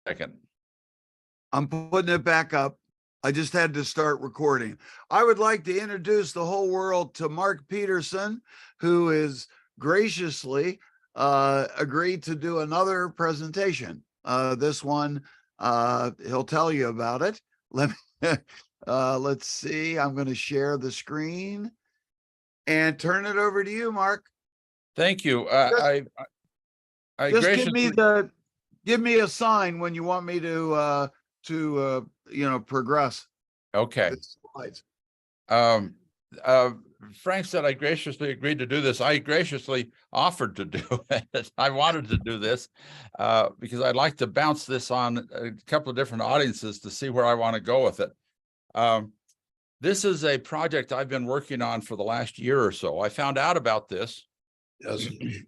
second. I'm putting it back up. I just had to start recording. I would like to introduce the whole world to Mark Peterson, who is graciously agreed to do another presentation. This one, he'll tell you about it. Let's see. I'm going to share the screen and turn it over to you, Mark. Thank you. I Just graciously give me a sign when you want me to progress. okay. the slides. Frank said I graciously agreed to do this. I graciously offered to do it. I wanted to do this because I'd like to bounce this on a couple of different audiences to see where I want to go with it. This is a project I've been working on for the last year or so. I found out about this, Yes.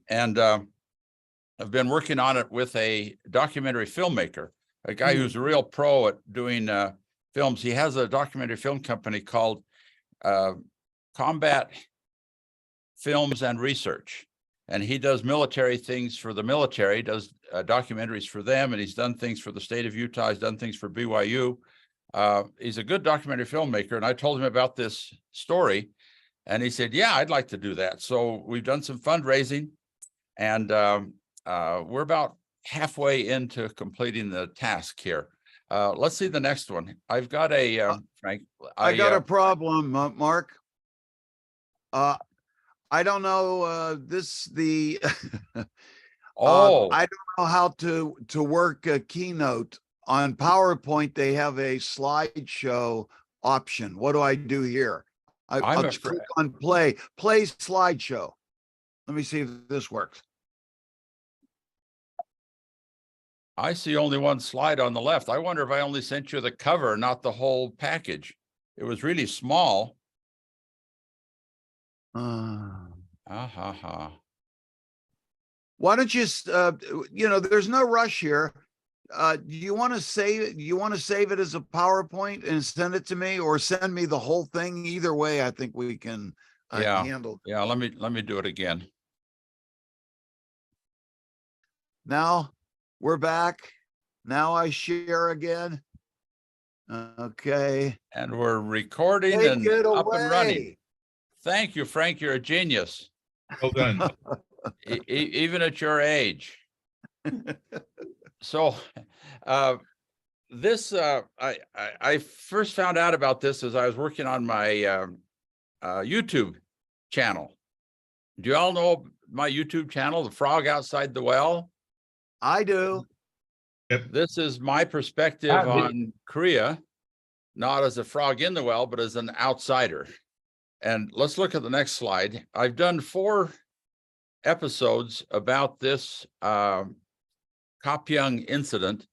and I've been working on it with a documentary filmmaker, a guy who's a real pro at doing films. He has a documentary film company called Combat Films and Research, and he does military things for the military, does documentaries for them, and he's done things for the state of Utah. He's done things for BYU. He's a good documentary filmmaker, and I told him about this story, and he said, yeah, I'd like to do that. So we've done some fundraising, and we're about halfway into completing the task here. Let's see the next one. I've got a Frank. I got a problem, Mark. I don't know I don't know how to work a keynote. On PowerPoint, they have a slideshow option. What do I do here? I'll just click on play slideshow. Let me see if this works. I see only one slide on the left. I wonder if I only sent you the cover, not the whole package. It was really small. Why don't you, there's no rush here. Do you want to save it? You want to save it as a PowerPoint and send it to me, or send me the whole thing? Either way, I think we can handle. Yeah, let me do it again. Now we're back. Now I share again. Okay. And we're recording and up and running. Thank you, Frank. You're a genius. Well done. Even at your age. So this I first found out about this as I was working on my YouTube channel. Do you all know my YouTube channel, The Frog Outside the Well? I do. Yep. This is my perspective on Korea, not as a frog in the well, but as an outsider. And let's look at the next slide. I've done 4 episodes about this Gappyeong incident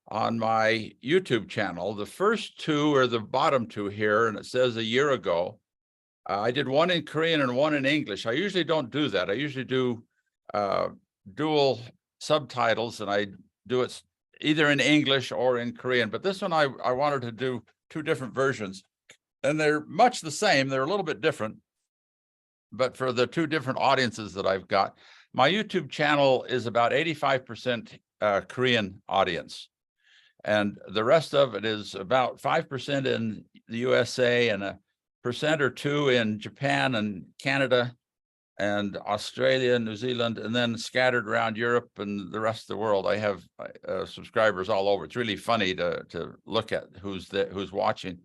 on my YouTube channel. The first 2 are the bottom 2 here, and it says a year ago. I did one in Korean and one in English. I usually don't do that. I usually do dual subtitles, and I do it either in English or in Korean. But this one, I wanted to do 2 different versions, and they're much the same. They're a little bit different, but for the 2 different audiences that I've got. My YouTube channel is about 85% Korean audience, and the rest of it is about 5% in the USA and 1% or 2 in Japan and Canada and Australia, New Zealand, and then scattered around Europe and the rest of the world. I have subscribers all over. It's really funny to look at who's watching.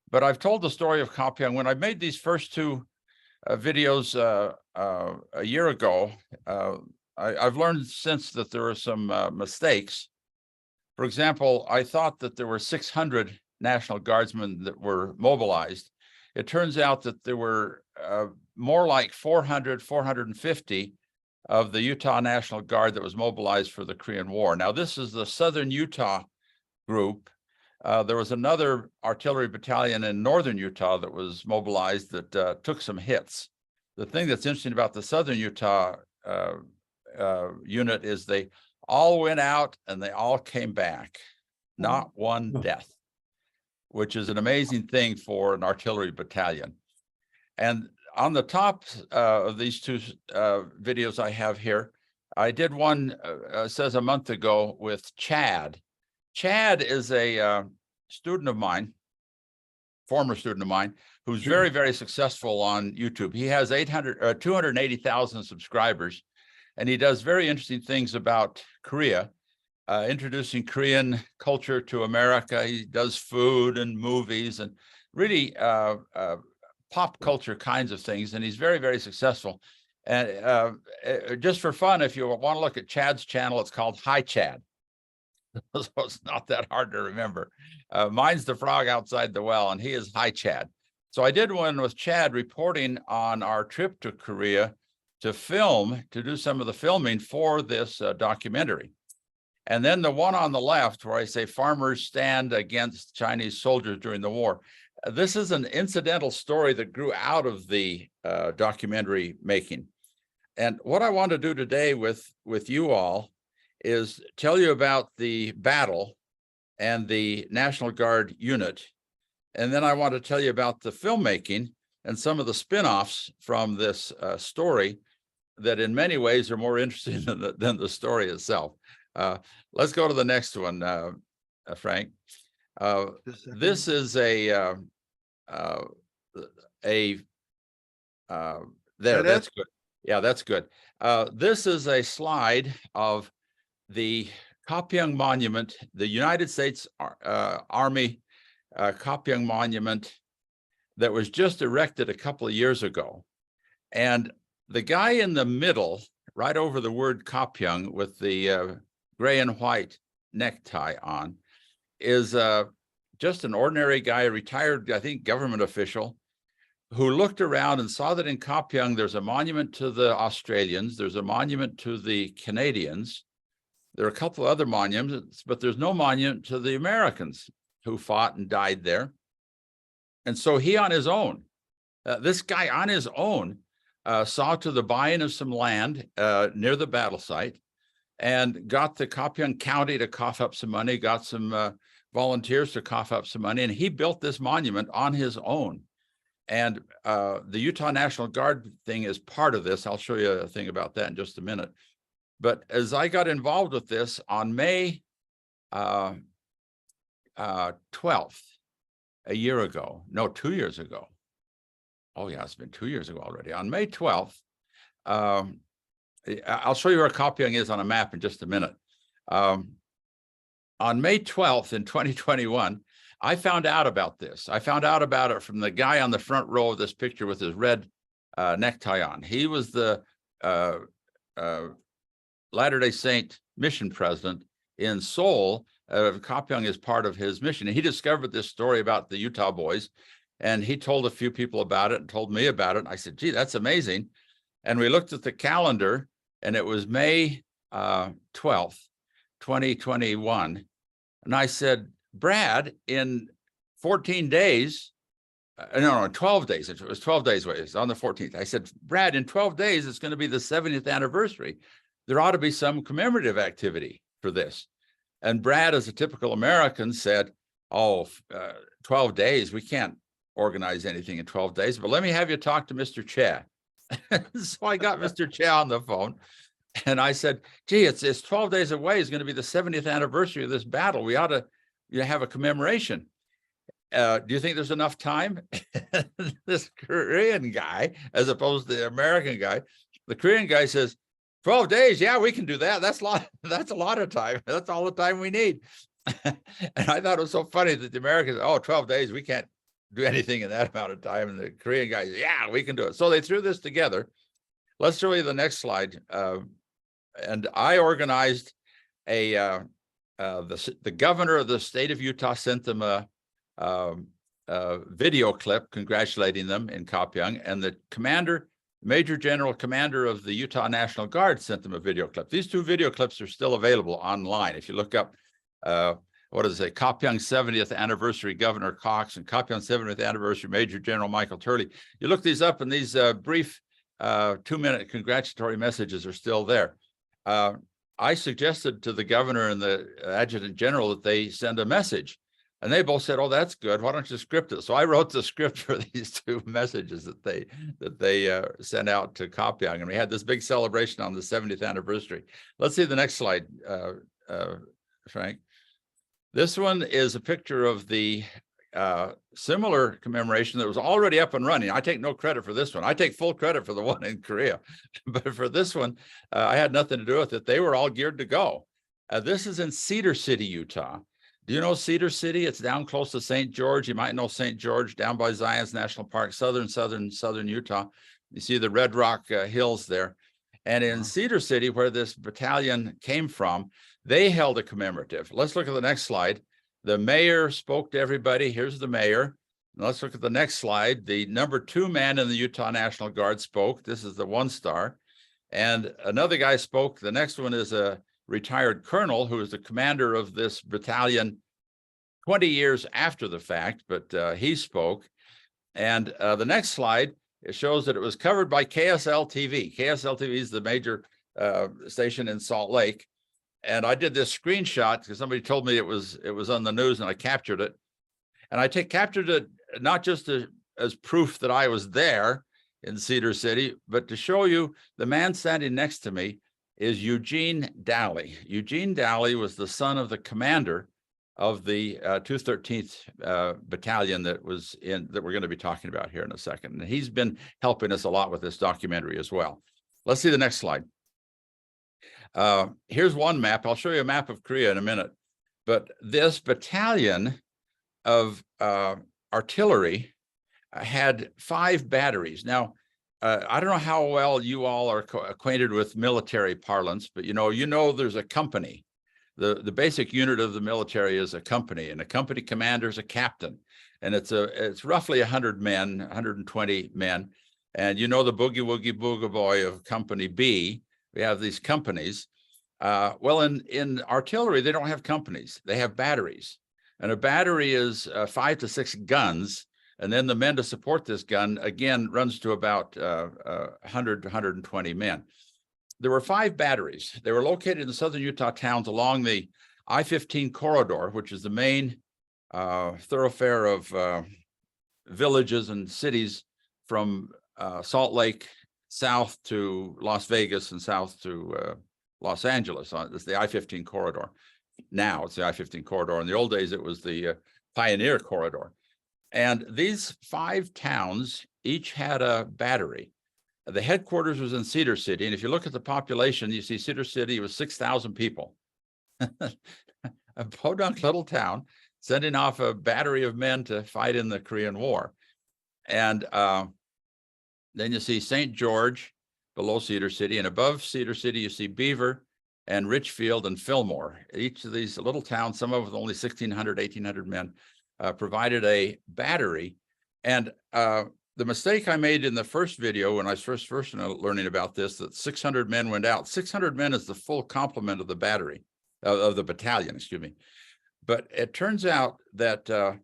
But I've told the story of Gappyeong. When I made these first 2 videos a year ago, I've learned since that there were some mistakes. For example, I thought that there were 600 National Guardsmen that were mobilized. It turns out that there were more like 400, 450 of the Utah National Guard that was mobilized for the Korean War. Now, this is the Southern Utah group. There was another artillery battalion in northern Utah that was mobilized that took some hits. The thing that's interesting about the Southern Utah unit is they all went out and they all came back. Not one death, which is an amazing thing for an artillery battalion. And on the top of these 2 videos I have here, I did one, says a month ago with Chad. Chad is a student of mine, former student of mine, who's Sure. very, very successful on YouTube. He has 280,000 subscribers, and he does very interesting things about Korea, introducing Korean culture to America. He does food and movies and really pop culture kinds of things, and he's very, very successful. And just for fun, if you want to look at Chad's channel, it's called Hi Chad. So it's not that hard to remember. Mine's the frog outside the well, and he is Hi Chad. So I did one with Chad reporting on our trip to Korea to film, to do some of the filming for this documentary. And then the one on the left where I say farmers stand against Chinese soldiers during the war. This is an incidental story that grew out of the documentary making. And what I want to do today with you all is tell you about the battle and the National Guard unit. And then I want to tell you about the filmmaking and some of the spin-offs from this story that in many ways are more interesting than the story itself. Let's go to the next one, Frank. This is there, that's good. Yeah, that's good. This is a slide of the Gappyeong Monument, the United States Army Gappyeong Monument that was just erected a couple of years ago. And the guy in the middle, right over the word Gappyeong with the gray and white necktie on, is just an ordinary guy, a retired, I think, government official, who looked around and saw that in Gappyeong, there's a monument to the Australians, there's a monument to the Canadians, there are a couple of other monuments, but there's no monument to the Americans who fought and died there. And so he on his own, this guy on his own, saw to the buying of some land near the battle site and got the Gappyeong County to cough up some money, got some volunteers to cough up some money, and he built this monument on his own. And the Utah National Guard thing is part of this. I'll show you a thing about that in just a minute. But as I got involved with this on May 12th, a year ago, no, 2 years ago. Oh yeah, it's been 2 years ago already. On May 12th, I'll show you where Gappyeong is on a map in just a minute. On May 12th in 2021, I found out about this. I found out about it from the guy on the front row of this picture with his red necktie on. He was the Latter-day Saint mission president in Seoul. Gappyeong is part of his mission. And he discovered this story about the Utah boys, and he told a few people about it and told me about it. I said, gee, that's amazing. And we looked at the calendar, and it was May 12th, 2021. And I said, Brad, in 14 days, no, 12 days, it was 12 days away, it's on the 14th. I said, Brad, in 12 days, it's going to be the 70th anniversary. There ought to be some commemorative activity for this. And Brad, as a typical American, said, oh, 12 days, we can't organize anything in 12 days, but let me have you talk to Mr. Che. So I got Mr. Che on the phone, and I said, gee, it's 12 days away. It's going to be the 70th anniversary of this battle. We ought to have a commemoration. Do you think there's enough time? This Korean guy, as opposed to the American guy, the Korean guy says, 12 days, yeah, we can do that. That's a lot of time. That's all the time we need. And I thought it was so funny that the Americans, 12 days, we can't do anything in that amount of time. And the Korean guys, yeah, we can do it. So they threw this together. Let's show you the next slide. And I organized the governor of the state of Utah sent them a video clip congratulating them in Gappyeong, and the Major General Commander of the Utah National Guard sent them a video clip. These two video clips are still available online. If you look up, what is it, Gappyeong 70th Anniversary Governor Cox and Gappyeong 70th Anniversary Major General Michael Turley, you look these up, and these brief 2-minute congratulatory messages are still there. I suggested to the governor and the adjutant general that they send a message And they both said, "Oh, that's good. Why don't you script it?" So I wrote the script for these two messages that they sent out to Gappyeong, and we had this big celebration on the 70th anniversary. Let's see the next slide, Frank. This one is a picture of the similar commemoration that was already up and running. I take no credit for this one. I take full credit for the one in Korea, but for this one, I had nothing to do with it. They were all geared to go. This is in Cedar City, Utah. Do you know Cedar City? It's down close to St. George. You might know St. George down by Zion's National Park, southern Utah. You see the Red Rock Hills there. And in Cedar City, where this battalion came from, they held a commemorative. Let's look at the next slide. The mayor spoke to everybody. Here's the mayor. Let's look at the next slide. The number 2 man in the Utah National Guard spoke. This is the 1-star. And another guy spoke. The next one is a retired colonel who is the commander of this battalion 20 years after the fact, but he spoke. And the next slide, it shows that it was covered by KSL TV. KSL TV is the major station in Salt Lake. And I did this screenshot because somebody told me it was on the news, and I captured it. And I captured it not just as proof that I was there in Cedar City, but to show you the man standing next to me is Eugene Dally. Eugene Dally was the son of the commander of the 213th battalion that we're going to be talking about here in a second. And he's been helping us a lot with this documentary as well. Let's see the next slide. Here's one map. I'll show you a map of Korea in a minute. But this battalion of artillery had 5 batteries. Now, I don't know how well you all are acquainted with military parlance, but you know there's a company. The basic unit of the military is a company, and a company commander is a captain, and it's roughly 100 men, 120 men. And you know the boogie woogie boogie boy of Company B. We have these companies. Well, in artillery, they don't have companies. They have batteries, and a battery is 5 to 6 guns. And then the men to support this gun, again, runs to about 100 to 120 men. There were 5 batteries. They were located in the southern Utah towns along the I-15 corridor, which is the main thoroughfare of villages and cities from Salt Lake south to Las Vegas and south to Los Angeles. It's the I-15 corridor. Now it's the I-15 corridor. In the old days, it was the Pioneer corridor. And these 5 towns each had a battery. The headquarters was in Cedar City. And if you look at the population, you see Cedar City was 6,000 people. A podunk little town sending off a battery of men to fight in the Korean War. And then you see St. George below Cedar City. And above Cedar City, you see Beaver and Richfield and Fillmore. Each of these little towns, some of them with only 1,600, 1,800 men, provided a battery. And the mistake I made in the first video when I was first learning about this, that 600 men went out. 600 men is the full complement of the battery, of the battalion, excuse me. But it turns out that the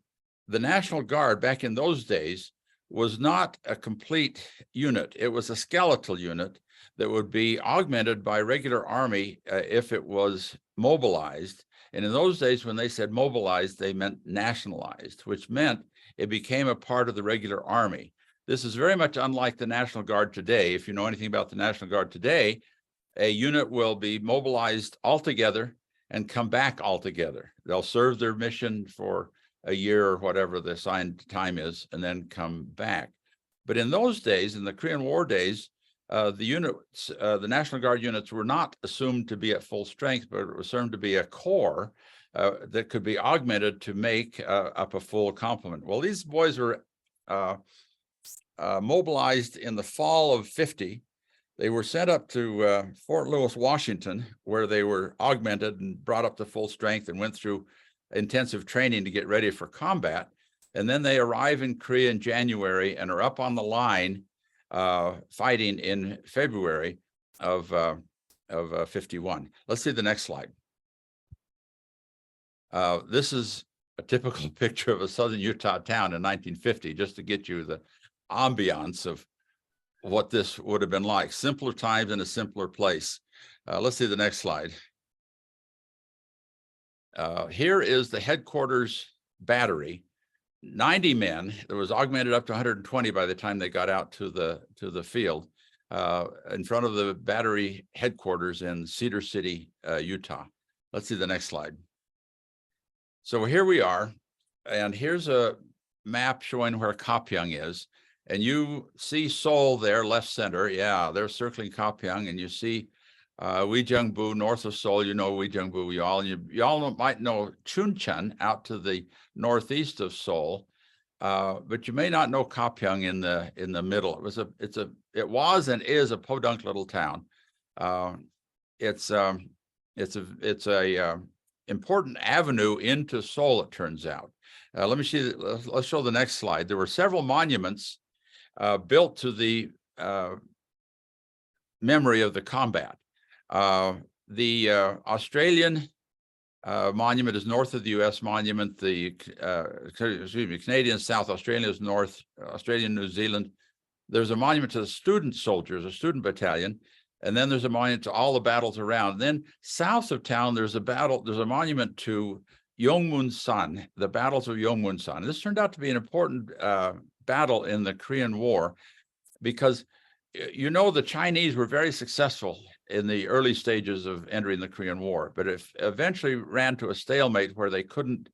National Guard back in those days was not a complete unit. It was a skeletal unit that would be augmented by regular army if it was mobilized. And in those days, when they said mobilized, they meant nationalized, which meant it became a part of the regular army. This is very much unlike the National Guard today. If you know anything about the National Guard today, a unit will be mobilized altogether and come back altogether. They'll serve their mission for a year or whatever the assigned time is, and then come back. But in those days, in the Korean War days, the National Guard units were not assumed to be at full strength, but it was assumed to be a corps that could be augmented to make up a full complement. Well, these boys were mobilized in the fall of '50. They were sent up to Fort Lewis, Washington, where they were augmented and brought up to full strength and went through intensive training to get ready for combat. And then they arrive in Korea in January and are up on the line fighting in February of 51. Let's see the next slide. This is a typical picture of a southern Utah town in 1950, just to get you the ambiance of what this would have been like. Simpler times in a simpler place. Let's see the next slide. Here is the headquarters battery, 90 men. It was augmented up to 120 by the time they got out to the field in front of the battery headquarters in Cedar City, Utah. Let's see the next slide. So here we are, and here's a map showing where Gappyeong is, and you see Seoul there, left center. Yeah, they're circling Gappyeong, and you see Uijeongbu north of Seoul. You know Uijeongbu, you all might know Chuncheon out to the northeast of Seoul, but you may not know Gappyeong in the middle. It was and is a podunk little town. It's a important avenue into Seoul, it turns out. Let me see. Let's show the next slide. There were several monuments built to the memory of the combat. The Australian monument is north of the U.S. monument. The Canadian South Australia is north. Australian, New Zealand. There's a monument to the student soldiers, a student battalion, and then there's a monument to all the battles around. And then south of town, there's a monument to Yongmun-san, the battles of Yongmun-san. This turned out to be an important battle in the Korean War because, you know, the Chinese were very successful in the early stages of entering the Korean War, but it eventually ran to a stalemate where they couldn't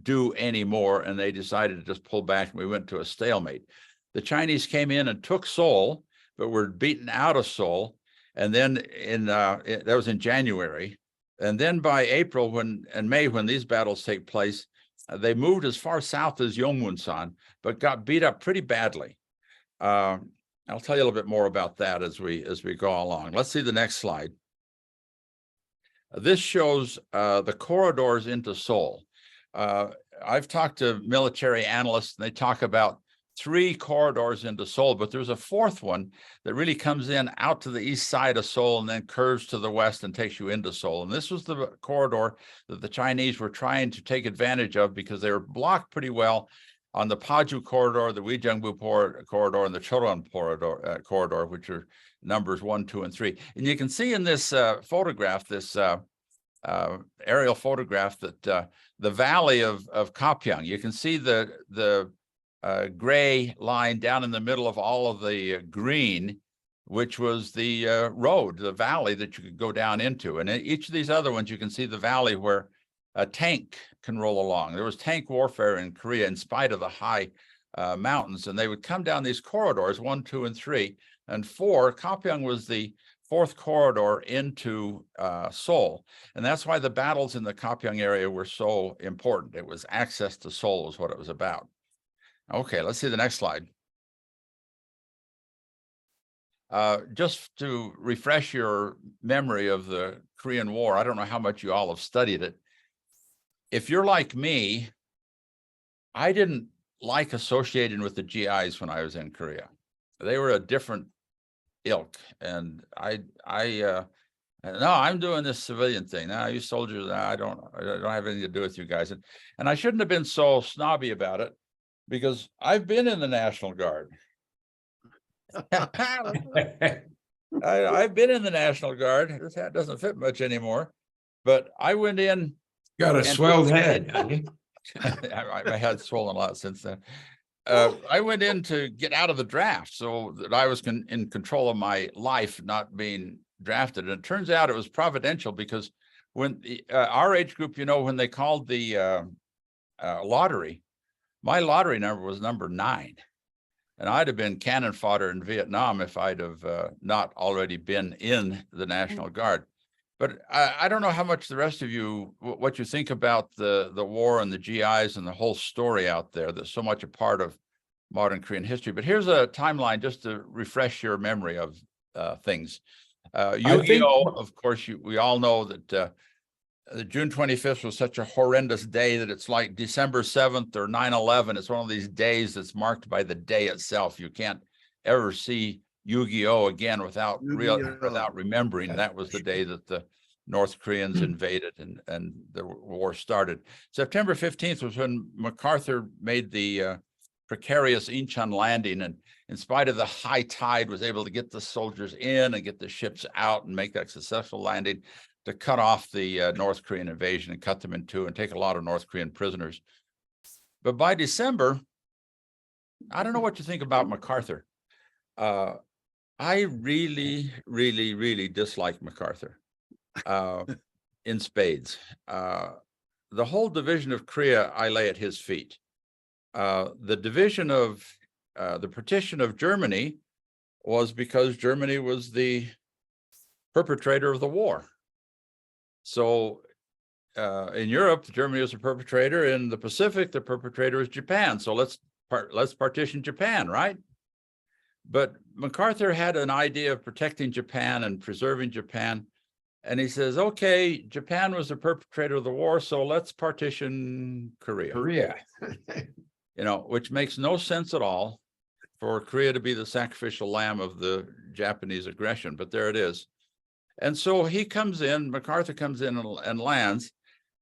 do any more, and they decided to just pull back, and we went to a stalemate. The Chinese came in and took Seoul, but were beaten out of Seoul, and then that was in January, and then by April and May, when these battles take place, they moved as far south as Yongmun-san, but got beat up pretty badly. I'll tell you a little bit more about that as we go along. Let's see the next slide. This shows the corridors into Seoul. I've talked to military analysts, and they talk about 3 corridors into Seoul, but there's a 4th one that really comes in out to the east side of Seoul and then curves to the west and takes you into Seoul. And this was the corridor that the Chinese were trying to take advantage of because they were blocked pretty well on the Paju corridor, the Uijeongbu corridor, and the Choron corridor, which are numbers 1, 2, and 3. And you can see in this photograph, this aerial photograph, that the valley of Gappyeong, you can see the gray line down in the middle of all of the green, which was the road, the valley that you could go down into. And in each of these other ones, you can see the valley where a tank can roll along. There was tank warfare in Korea in spite of the high mountains, and they would come down these corridors, 1, 2, and 3, and 4. Gappyeong was the 4th corridor into Seoul, and that's why the battles in the Gappyeong area were so important. It was access to Seoul is what it was about. Okay, let's see the next slide. Just to refresh your memory of the Korean War, I don't know how much you all have studied it. If you're like me, I didn't like associating with the GIs when I was in Korea. They were a different ilk, and no, I'm doing this civilian thing. Now, you soldiers, I don't have anything to do with you guys. And I shouldn't have been so snobby about it, because I've been in the National Guard. I've been in the National Guard. This hat doesn't fit much anymore, but I went in. Got a swelled head. My head's swollen a lot since then. I went in to get out of the draft so that I was in control of my life, not being drafted. And it turns out it was providential, because when our age group, you know, when they called the lottery, my lottery number was number 9. And I'd have been cannon fodder in Vietnam if I'd have not already been in the National Guard. But I don't know how much the rest of you, what you think about the war and the GIs and the whole story out there that's so much a part of modern Korean history. But here's a timeline just to refresh your memory of things. Yu-Gi-Oh, of course, we all know that the June 25th was such a horrendous day that it's like December 7th or 9/11. It's one of these days that's marked by the day itself. You can't ever see Yu-Gi-Oh again without remembering that was the day that the North Koreans invaded and the war started. September 15th was when MacArthur made the precarious Incheon landing, and in spite of the high tide, was able to get the soldiers in and get the ships out and make that successful landing to cut off the North Korean invasion and cut them in two and take a lot of North Korean prisoners. But by December, I don't know what you think about MacArthur. I really, really, really dislike MacArthur in spades. The whole division of Korea, I lay at his feet. The division of the partition of Germany was because Germany was the perpetrator of the war. So in Europe, Germany was the perpetrator. In the Pacific, the perpetrator is Japan. So let's partition Japan, right? But MacArthur had an idea of protecting Japan and preserving Japan. And he says, okay, Japan was the perpetrator of the war, so let's partition Korea. Korea. You know, which makes no sense at all for Korea to be the sacrificial lamb of the Japanese aggression, but there it is. And so he comes in, MacArthur comes in and lands,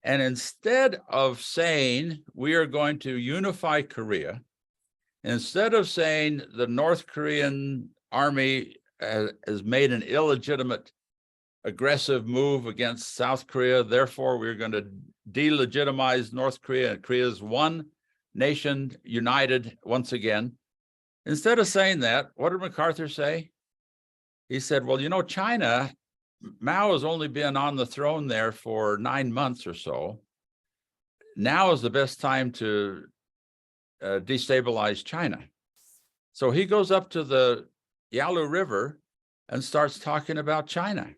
and instead of saying we are going to unify Korea, instead of saying the North Korean army has made an illegitimate aggressive move against South Korea, therefore we're going to delegitimize North Korea, and Korea is one nation united once again. Instead of saying that, what did MacArthur say? He said, well, you know, China, Mao has only been on the throne there for 9 months or so. Now is the best time to destabilize China. So he goes up to the Yalu River and starts talking about China.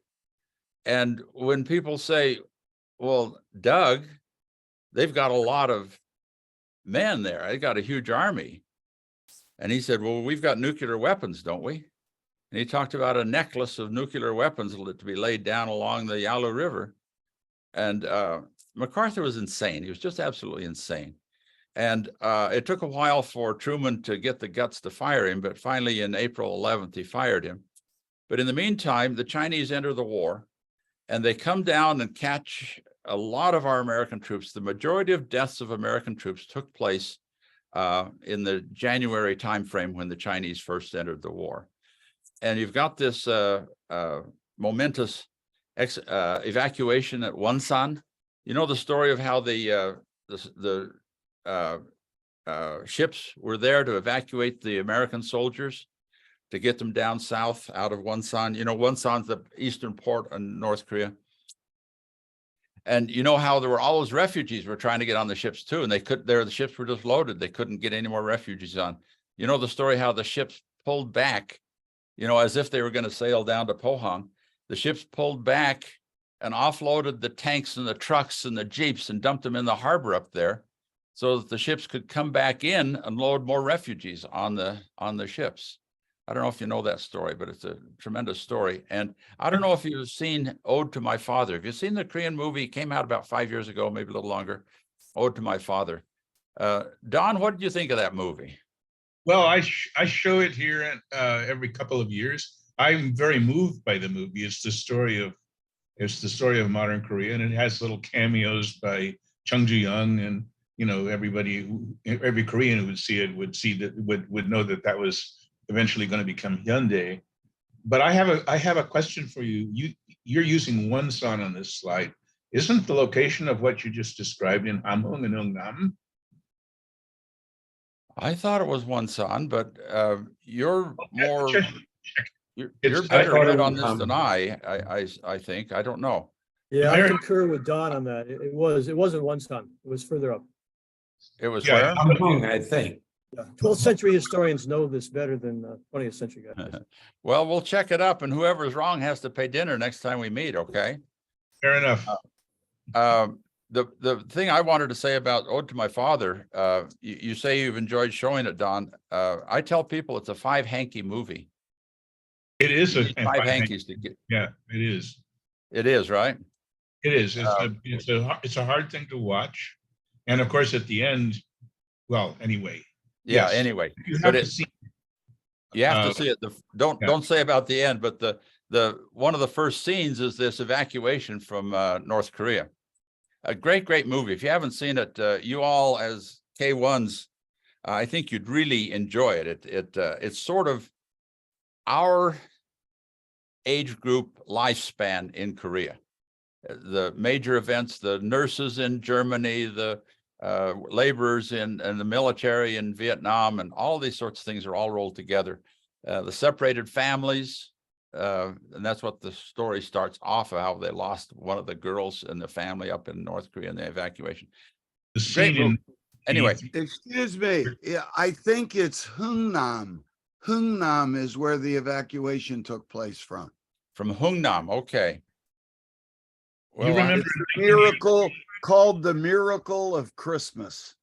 And when people say, well, Doug, they've got a lot of men there. They got a huge army. And he said, well, we've got nuclear weapons, don't we? And he talked about a necklace of nuclear weapons to be laid down along the Yalu River. And MacArthur was insane. He was just absolutely insane. And it took a while for Truman to get the guts to fire him, but finally in April 11th, he fired him. But in the meantime, the Chinese enter the war, and they come down and catch a lot of our American troops. The majority of deaths of American troops took place in the January timeframe when the Chinese first entered the war. And you've got this momentous evacuation at Wonsan. You know the story of how the ships were there to evacuate the American soldiers to get them down south out of Wonsan. You know, Wonsan's the eastern port in North Korea. And you know how there were all those refugees were trying to get on the ships too, and the ships were just loaded. They couldn't get any more refugees on. You know the story how the ships pulled back, you know, as if they were going to sail down to Pohang. The ships pulled back and offloaded the tanks and the trucks and the jeeps and dumped them in the harbor up there so that the ships could come back in and load more refugees on the ships. I don't know if you know that story, but it's a tremendous story. And I don't know if you've seen Ode to My Father. Have you seen the Korean movie? It came out about 5 years ago, maybe a little longer. Ode to My Father. Don, what did you think of that movie? Well, I show it here every couple of years. I'm very moved by the movie. It's the story of modern Korea, and it has little cameos by Chung Ji-young, and you know, every Korean who would see it would know that was eventually going to become Hyundai. But I have a question for you. You're using Wonsan on this slide. Isn't the location of what you just described in Hamhung and Eungnam? I thought it was Wonsan, but you're more you're It's- better I thought read it on was this than I think. I don't know. Yeah, I American- concur with Don on that. It wasn't Wonsan. It was further up. It was Yeah, where? Hong, I think. Yeah, 12th century historians know this better than 20th century guys. Well, we'll check it up, and whoever's wrong has to pay dinner next time we meet, okay? Fair enough. The thing I wanted to say about Ode to My Father, you say you've enjoyed showing it, Don. I tell people it's a 5 hanky movie. It is a 5 hankies to get. Yeah, it is. It is, right? It is. It's a hard thing to watch, and of course, at the end, well, anyway. Yeah, Yes. anyway. You But have to see. You have to see it. Don't say about the end, but the one of the first scenes is this evacuation from North Korea. A great movie. If you haven't seen it, you all as K1s, I think you'd really enjoy it. It's sort of our age group lifespan in Korea. The major events, the nurses in Germany, the laborers in the military in Vietnam, and all these sorts of things are all rolled together. The separated families, and that's what the story starts off of, how they lost one of the girls in the family up in North Korea in the evacuation. The Great scene in movie. Anyway, Excuse me. Yeah, I think it's Hungnam. Hungnam is where the evacuation took place from. from Hungnam, okay. You Well, remember It's a miracle called the Miracle of Christmas.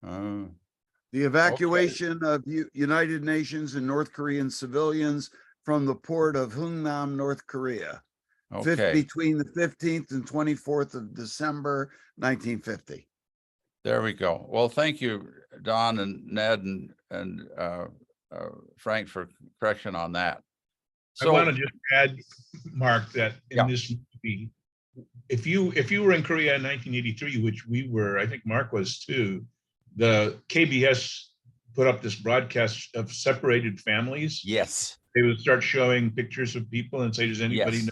The evacuation of United Nations and North Korean civilians from the port of Hungnam, North Korea, okay, between the 15th and 24th of December, 1950. there we go. Well, thank you, Don and Ned and Frank, for correction on that. I want to just add, Mark, that in Yeah. this movie, if you were in Korea in 1983, which we were, I think Mark was too, the KBS put up this broadcast of separated families. Yes, They would start showing pictures of people and say, does anybody yes,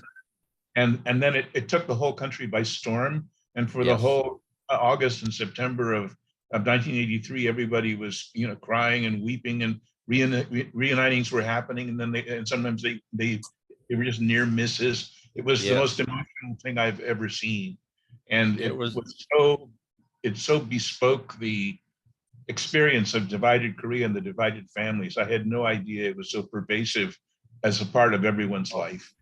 know? And then it took the whole country by storm. And for the Yes. whole August and September of 1983, everybody was, crying and weeping, and reunitings were happening. And then and sometimes they were just near misses. It was the Yes. most emotional thing I've ever seen. And It was- it so bespoke the experience of divided Korea and the divided families. I had no idea it was so pervasive as a part of everyone's life.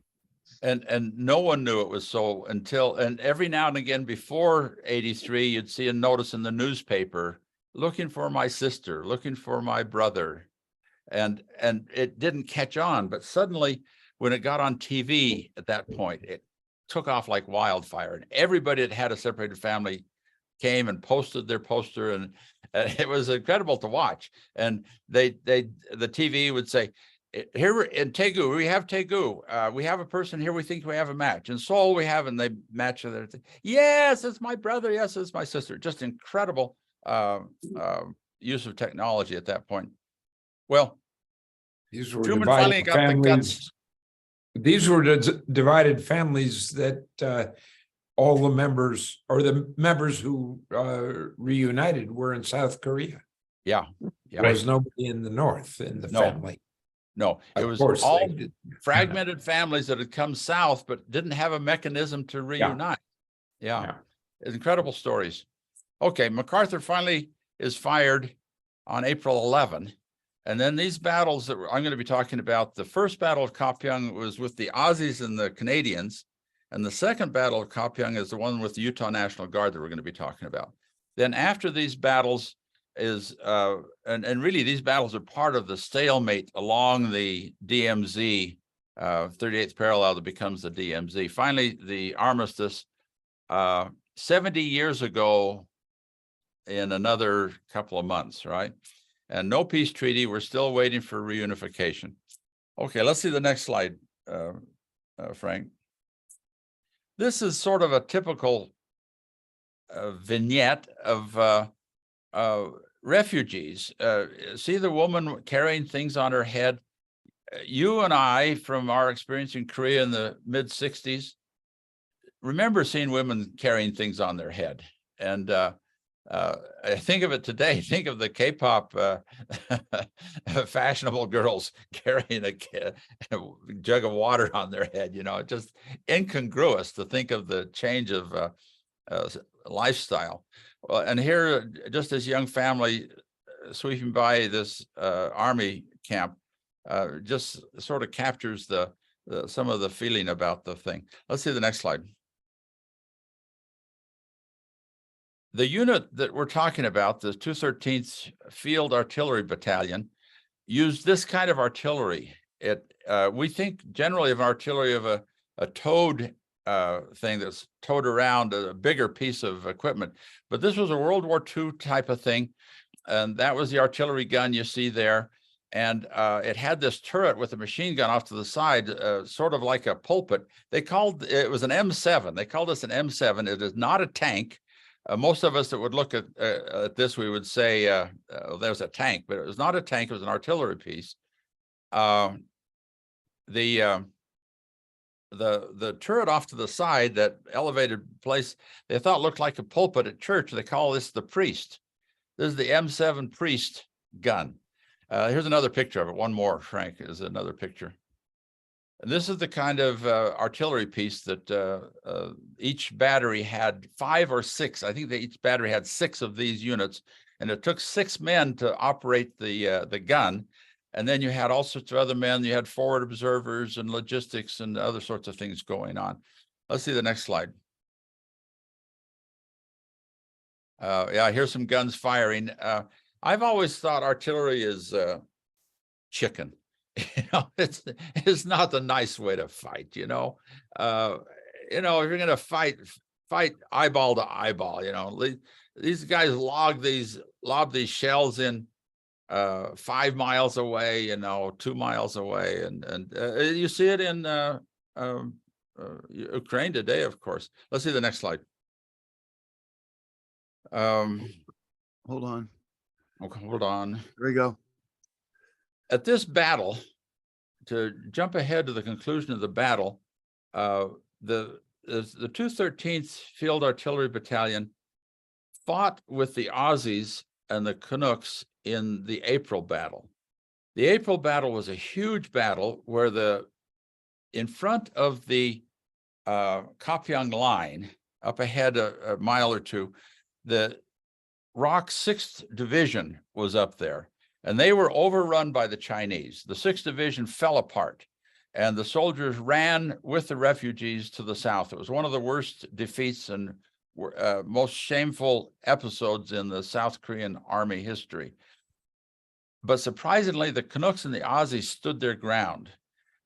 and no one knew it was so until, and every now and again before 83, you'd see a notice in the newspaper, looking for my sister, looking for my brother. And it didn't catch on, but suddenly when it got on TV at that point, it took off like wildfire, and everybody that had a separated family came and posted their poster, and it was incredible to watch. And the TV would say, here in Daegu, we have Daegu. We have a person here. We think we have a match. In Seoul, we have, and they match their thing. Yes, it's my brother. Yes, it's my sister. Just incredible use of technology at that point. Well, These were Truman finally divided got the families. guts. These were the divided families that all the members, or the members who reunited, were in South Korea. Yeah, There was nobody in the North in the No. family. no, it Of was course, all they did. fragmented families that had come south, but didn't have a mechanism to reunite. Yeah, Yeah. incredible stories. Okay, MacArthur finally is fired on April 11. And then these battles that I'm going to be talking about, the first battle of Gapyeong was with the Aussies and the Canadians. And the second battle of Gapyeong is the one with the Utah National Guard that we're going to be talking about. Then after these battles is, and really these battles are part of the stalemate along the DMZ, 38th parallel that becomes the DMZ. Finally, the armistice 70 years ago in another couple of months, right? And no peace treaty. We're still waiting for reunification. Okay, let's see the next slide, Frank. This is sort of a typical vignette of refugees. See the woman carrying things on her head. You and I, from our experience in Korea in the mid-60s, remember seeing women carrying things on their head. And I think of it today, think of the K-pop fashionable girls carrying a jug of water on their head, just incongruous to think of the change of lifestyle. Well, and here, just this young family sweeping by this army camp just sort of captures some of the feeling about the thing. Let's see the next slide. The unit that we're talking about, the 213th Field Artillery Battalion, used this kind of artillery. We think generally of artillery of a towed thing that's towed around, a bigger piece of equipment. But this was a World War II type of thing. And that was the artillery gun you see there. And it had this turret with a machine gun off to the side, sort of like a pulpit. It was an M7. They called this an M7. It is not a tank. Most of us that would look at this, we would say there's a tank, but it was not a tank. It was an artillery piece. The the turret off to the side, that elevated place, they thought looked like a pulpit at church. They call this the priest. This is the M7 Priest gun. Here's another picture of it. One more, Frank, is another picture. And this is the kind of artillery piece that each battery had 5 or 6. I think that each battery had 6 of these units, and it took 6 men to operate the gun. And then you had all sorts of other men. You had forward observers and logistics and other sorts of things going on. Let's see the next slide. Yeah, here's some guns firing. I've always thought artillery is chicken. You know, it's not the nice way to fight. You know, if you're going to fight eyeball to eyeball. You know, these guys lob these shells in 5 miles away. You know, 2 miles away, and you see it in Ukraine today, of course. Let's see the next slide. Hold on. Okay, hold on. There we go. At this battle, to jump ahead to the conclusion of the battle, the 213th Field Artillery Battalion fought with the Aussies and the Canucks in the April battle. The April battle was a huge battle where in front of the Gapyeong line, up ahead a mile or two, the ROK 6th Division was up there, and they were overrun by the Chinese. The 6th Division fell apart, and the soldiers ran with the refugees to the south. It was one of the worst defeats and most shameful episodes in the South Korean army history. But surprisingly, the Canucks and the Aussies stood their ground.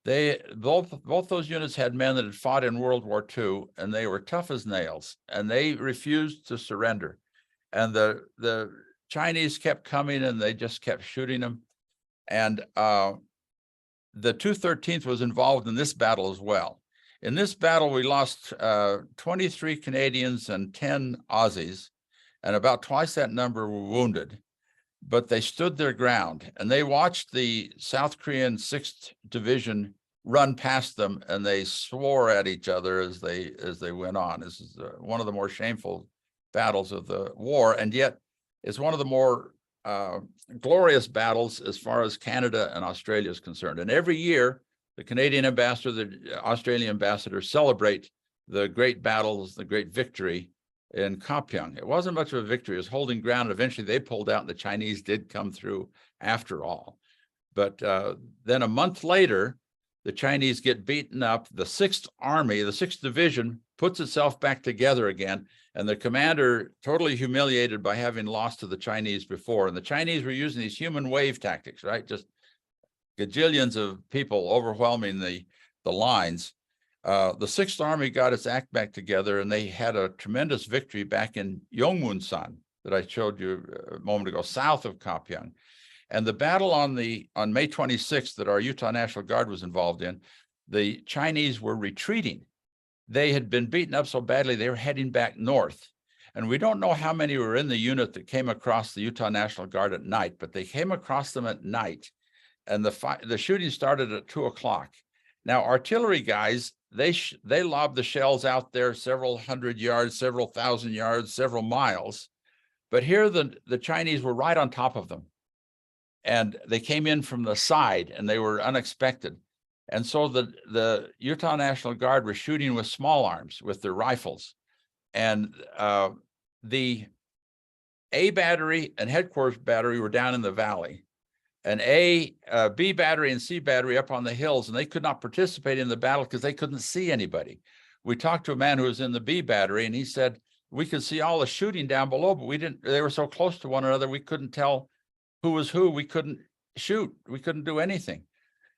They both those units had men that had fought in World War II, and they were tough as nails, and they refused to surrender. And the Chinese kept coming, and they just kept shooting them. And the 213th was involved in this battle as well. In this battle, we lost 23 Canadians and 10 Aussies, and about twice that number were wounded. But they stood their ground, and they watched the South Korean 6th Division run past them, and they swore at each other as they went on. This is one of the more shameful battles of the war, and yet it's one of the more glorious battles as far as Canada and Australia is concerned. And every year, the Canadian ambassador, the Australian ambassador celebrate the great battles, the great victory in Gapyeong. It wasn't much of a victory. It was holding ground. Eventually, they pulled out, and the Chinese did come through after all. But then a month later, the Chinese get beaten up. The 6th Army, the 6th Division, puts itself back together again, and the commander totally humiliated by having lost to the Chinese before. And the Chinese were using these human wave tactics, right? Just gajillions of people overwhelming the lines. The 6th Army got its act back together, and they had a tremendous victory back in Yongmunsan that I showed you a moment ago, south of Gapyeong. And the battle on May 26th that our Utah National Guard was involved in, the Chinese were retreating. They had been beaten up so badly, they were heading back north. And we don't know how many were in the unit that came across the Utah National Guard at night, but they came across them at night. And the shooting started at 2 o'clock. Now, artillery guys, they lobbed the shells out there several hundred yards, several thousand yards, several miles. But here the Chinese were right on top of them. And they came in from the side, and they were unexpected. And so the Utah National Guard were shooting with small arms, with their rifles. And the A battery and headquarters battery were down in the valley. And B battery and C battery up on the hills, and they could not participate in the battle because they couldn't see anybody. We talked to a man who was in the B battery, and he said, we could see all the shooting down below, but they were so close to one another, we couldn't tell who was who. We couldn't shoot. We couldn't do anything.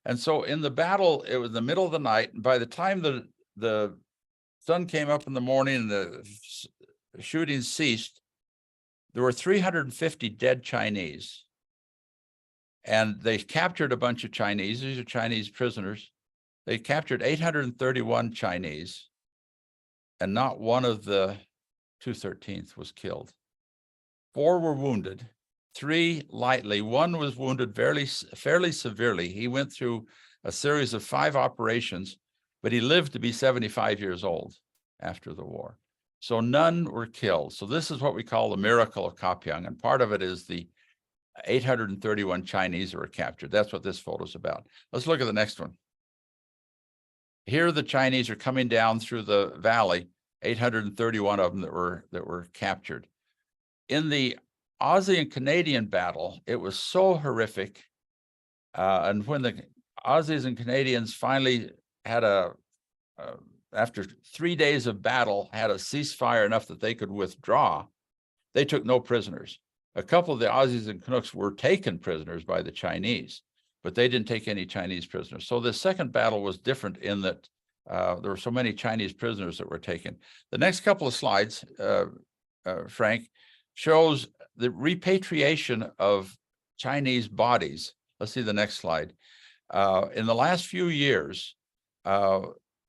And so in the battle, it was the middle of the night. And by the time the sun came up in the morning and the shooting ceased, there were 350 dead Chinese. And they captured a bunch of Chinese. These are Chinese prisoners. They captured 831 Chinese, and not one of the 213th was killed. 4 were wounded, 3 lightly. 1 was wounded fairly severely. He went through a series of 5 operations, but he lived to be 75 years old after the war. So none were killed. So this is what we call the miracle of Gapyeong, and part of it is the 831 Chinese who were captured. That's what this photo is about. Let's look at the next one. Here the Chinese are coming down through the valley, 831 of them that were captured. In the Aussie and Canadian battle, it was so horrific. And when the Aussies and Canadians finally had after 3 days of battle, had a ceasefire enough that they could withdraw, they took no prisoners. A couple of the Aussies and Canucks were taken prisoners by the Chinese, but they didn't take any Chinese prisoners. So the second battle was different in that there were so many Chinese prisoners that were taken. The next couple of slides, Frank, shows the repatriation of Chinese bodies. Let's see the next slide. In the last few years,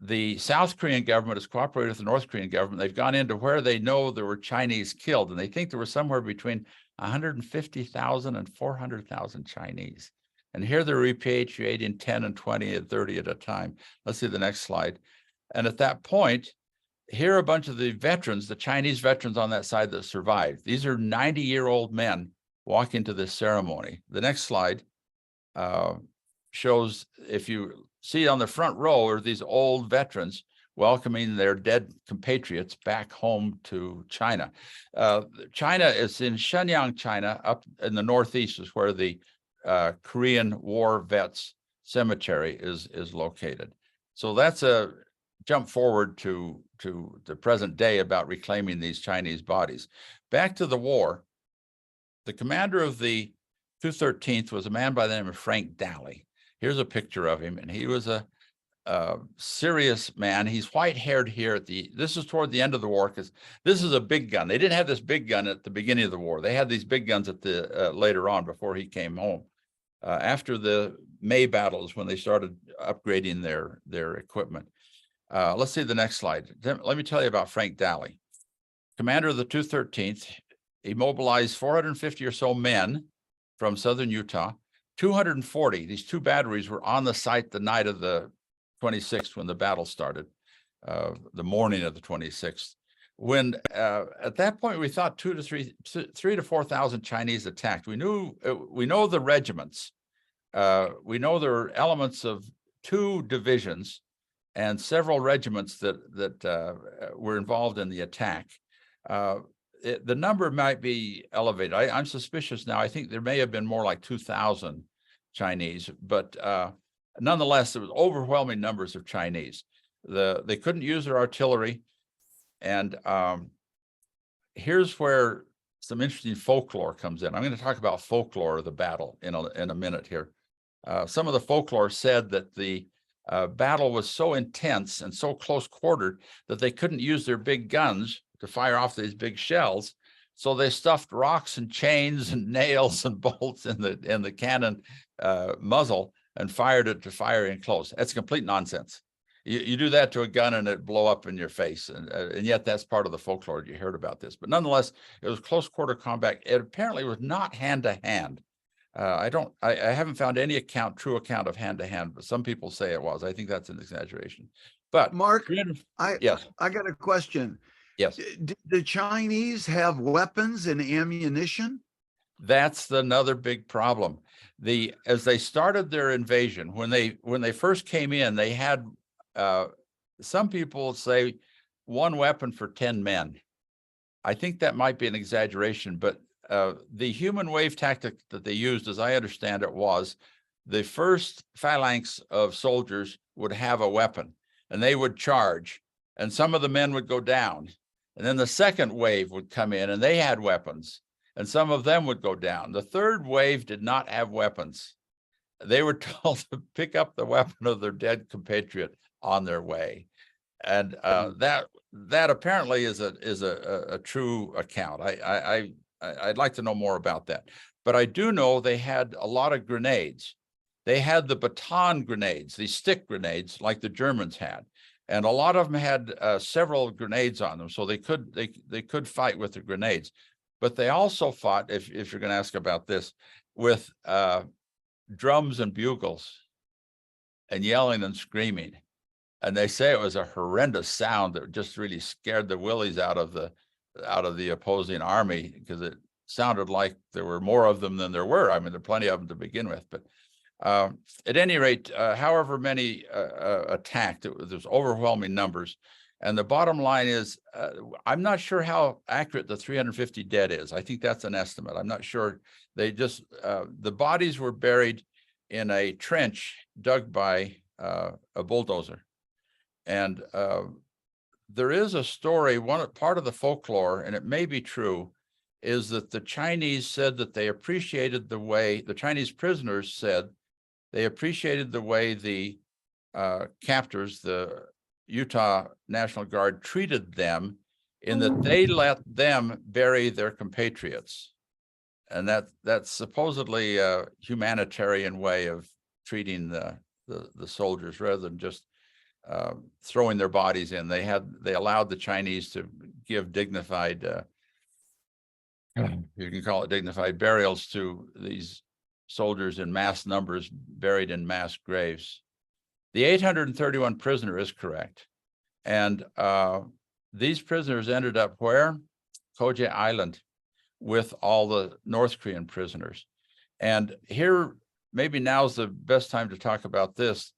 the South Korean government has cooperated with the North Korean government. They've gone into where they know there were Chinese killed, and they think there were somewhere between 150,000 and 400,000 Chinese. And here they're repatriating 10 and 20 and 30 at a time. Let's see the next slide. And at that point, here are a bunch of the veterans, the Chinese veterans on that side that survived. These are 90-year-old men walking to this ceremony. The next slide shows, if you see on the front row, are these old veterans welcoming their dead compatriots back home to China. China is in Shenyang, China, up in the northeast is where the Korean War Vets Cemetery is located. So that's a jump forward to the present day about reclaiming these Chinese bodies. Back to the war, the commander of the 213th was a man by the name of Frank Daly. Here's a picture of him, and he was a serious man. He's white-haired here this is toward the end of the war, because this is a big gun. They didn't have this big gun at the beginning of the war. They had these big guns at the later on, before he came home. After the May battles, when they started upgrading their equipment. Let's see the next slide. Let me tell you about Frank Daly. Commander of the 213th, he mobilized 450 or so men from southern Utah. 240, these two batteries were on the site the night of the 26th when the battle started, the morning of the 26th. When at that point we thought 3,000 to 4,000 Chinese attacked. We know the regiments. We know there are elements of 2 divisions and several regiments that were involved in the attack. The number might be elevated. I'm suspicious now. I think there may have been more like 2,000 Chinese, but nonetheless, there was overwhelming numbers of Chinese. They couldn't use their artillery, and here's where some interesting folklore comes in. I'm going to talk about folklore of the battle in a minute here. Some of the folklore said that the battle was so intense and so close quartered that they couldn't use their big guns to fire off these big shells. So they stuffed rocks and chains and nails and bolts in the cannon muzzle and fired it to fire in close. That's complete nonsense. You do that to a gun and it blow up in your face. And yet that's part of the folklore. You heard about this. But nonetheless, it was close quarter combat. It apparently was not hand to hand. I haven't found any true account of hand to hand, but some people say it was. I think that's an exaggeration. But Mark, yes, I got a question. Yes. Did the Chinese have weapons and ammunition? That's another big problem. As they started their invasion, when they first came in, they had some people say 1 weapon for 10 men. I think that might be an exaggeration, but the human wave tactic that they used, as I understand it, was the first phalanx of soldiers would have a weapon and they would charge, and some of the men would go down. And then the second wave would come in and they had weapons, and some of them would go down. The third wave did not have weapons. They were told to pick up the weapon of their dead compatriot on their way. And that apparently is a true account. I'd like to know more about that. But I do know they had a lot of grenades. They had the baton grenades, these stick grenades like the Germans had. And a lot of them had several grenades on them, so they could fight with the grenades. But they also fought, if you're going to ask about this, with drums and bugles and yelling and screaming. And they say it was a horrendous sound that just really scared the willies out of the opposing army, because it sounded like there were more of them than there were. I mean, there are plenty of them to begin with, but at any rate, however many attacked, there's overwhelming numbers. And the bottom line is, I'm not sure how accurate the 350 dead is. I think that's an estimate. I'm not sure. They just, the bodies were buried in a trench dug by a bulldozer. And there is a story, part of the folklore, and it may be true, is that the Chinese said that they appreciated the way, the Chinese prisoners said they appreciated the way the captors, the Utah National Guard, treated them, in that they let them bury their compatriots. And that's supposedly a humanitarian way of treating the soldiers, rather than just throwing their bodies in. They allowed the Chinese to give dignified, you can call it dignified, burials to these soldiers in mass numbers, buried in mass graves. The 831 prisoner is correct. And these prisoners ended up where? Koje Island, with all the North Korean prisoners. And here, maybe now's the best time to talk about this.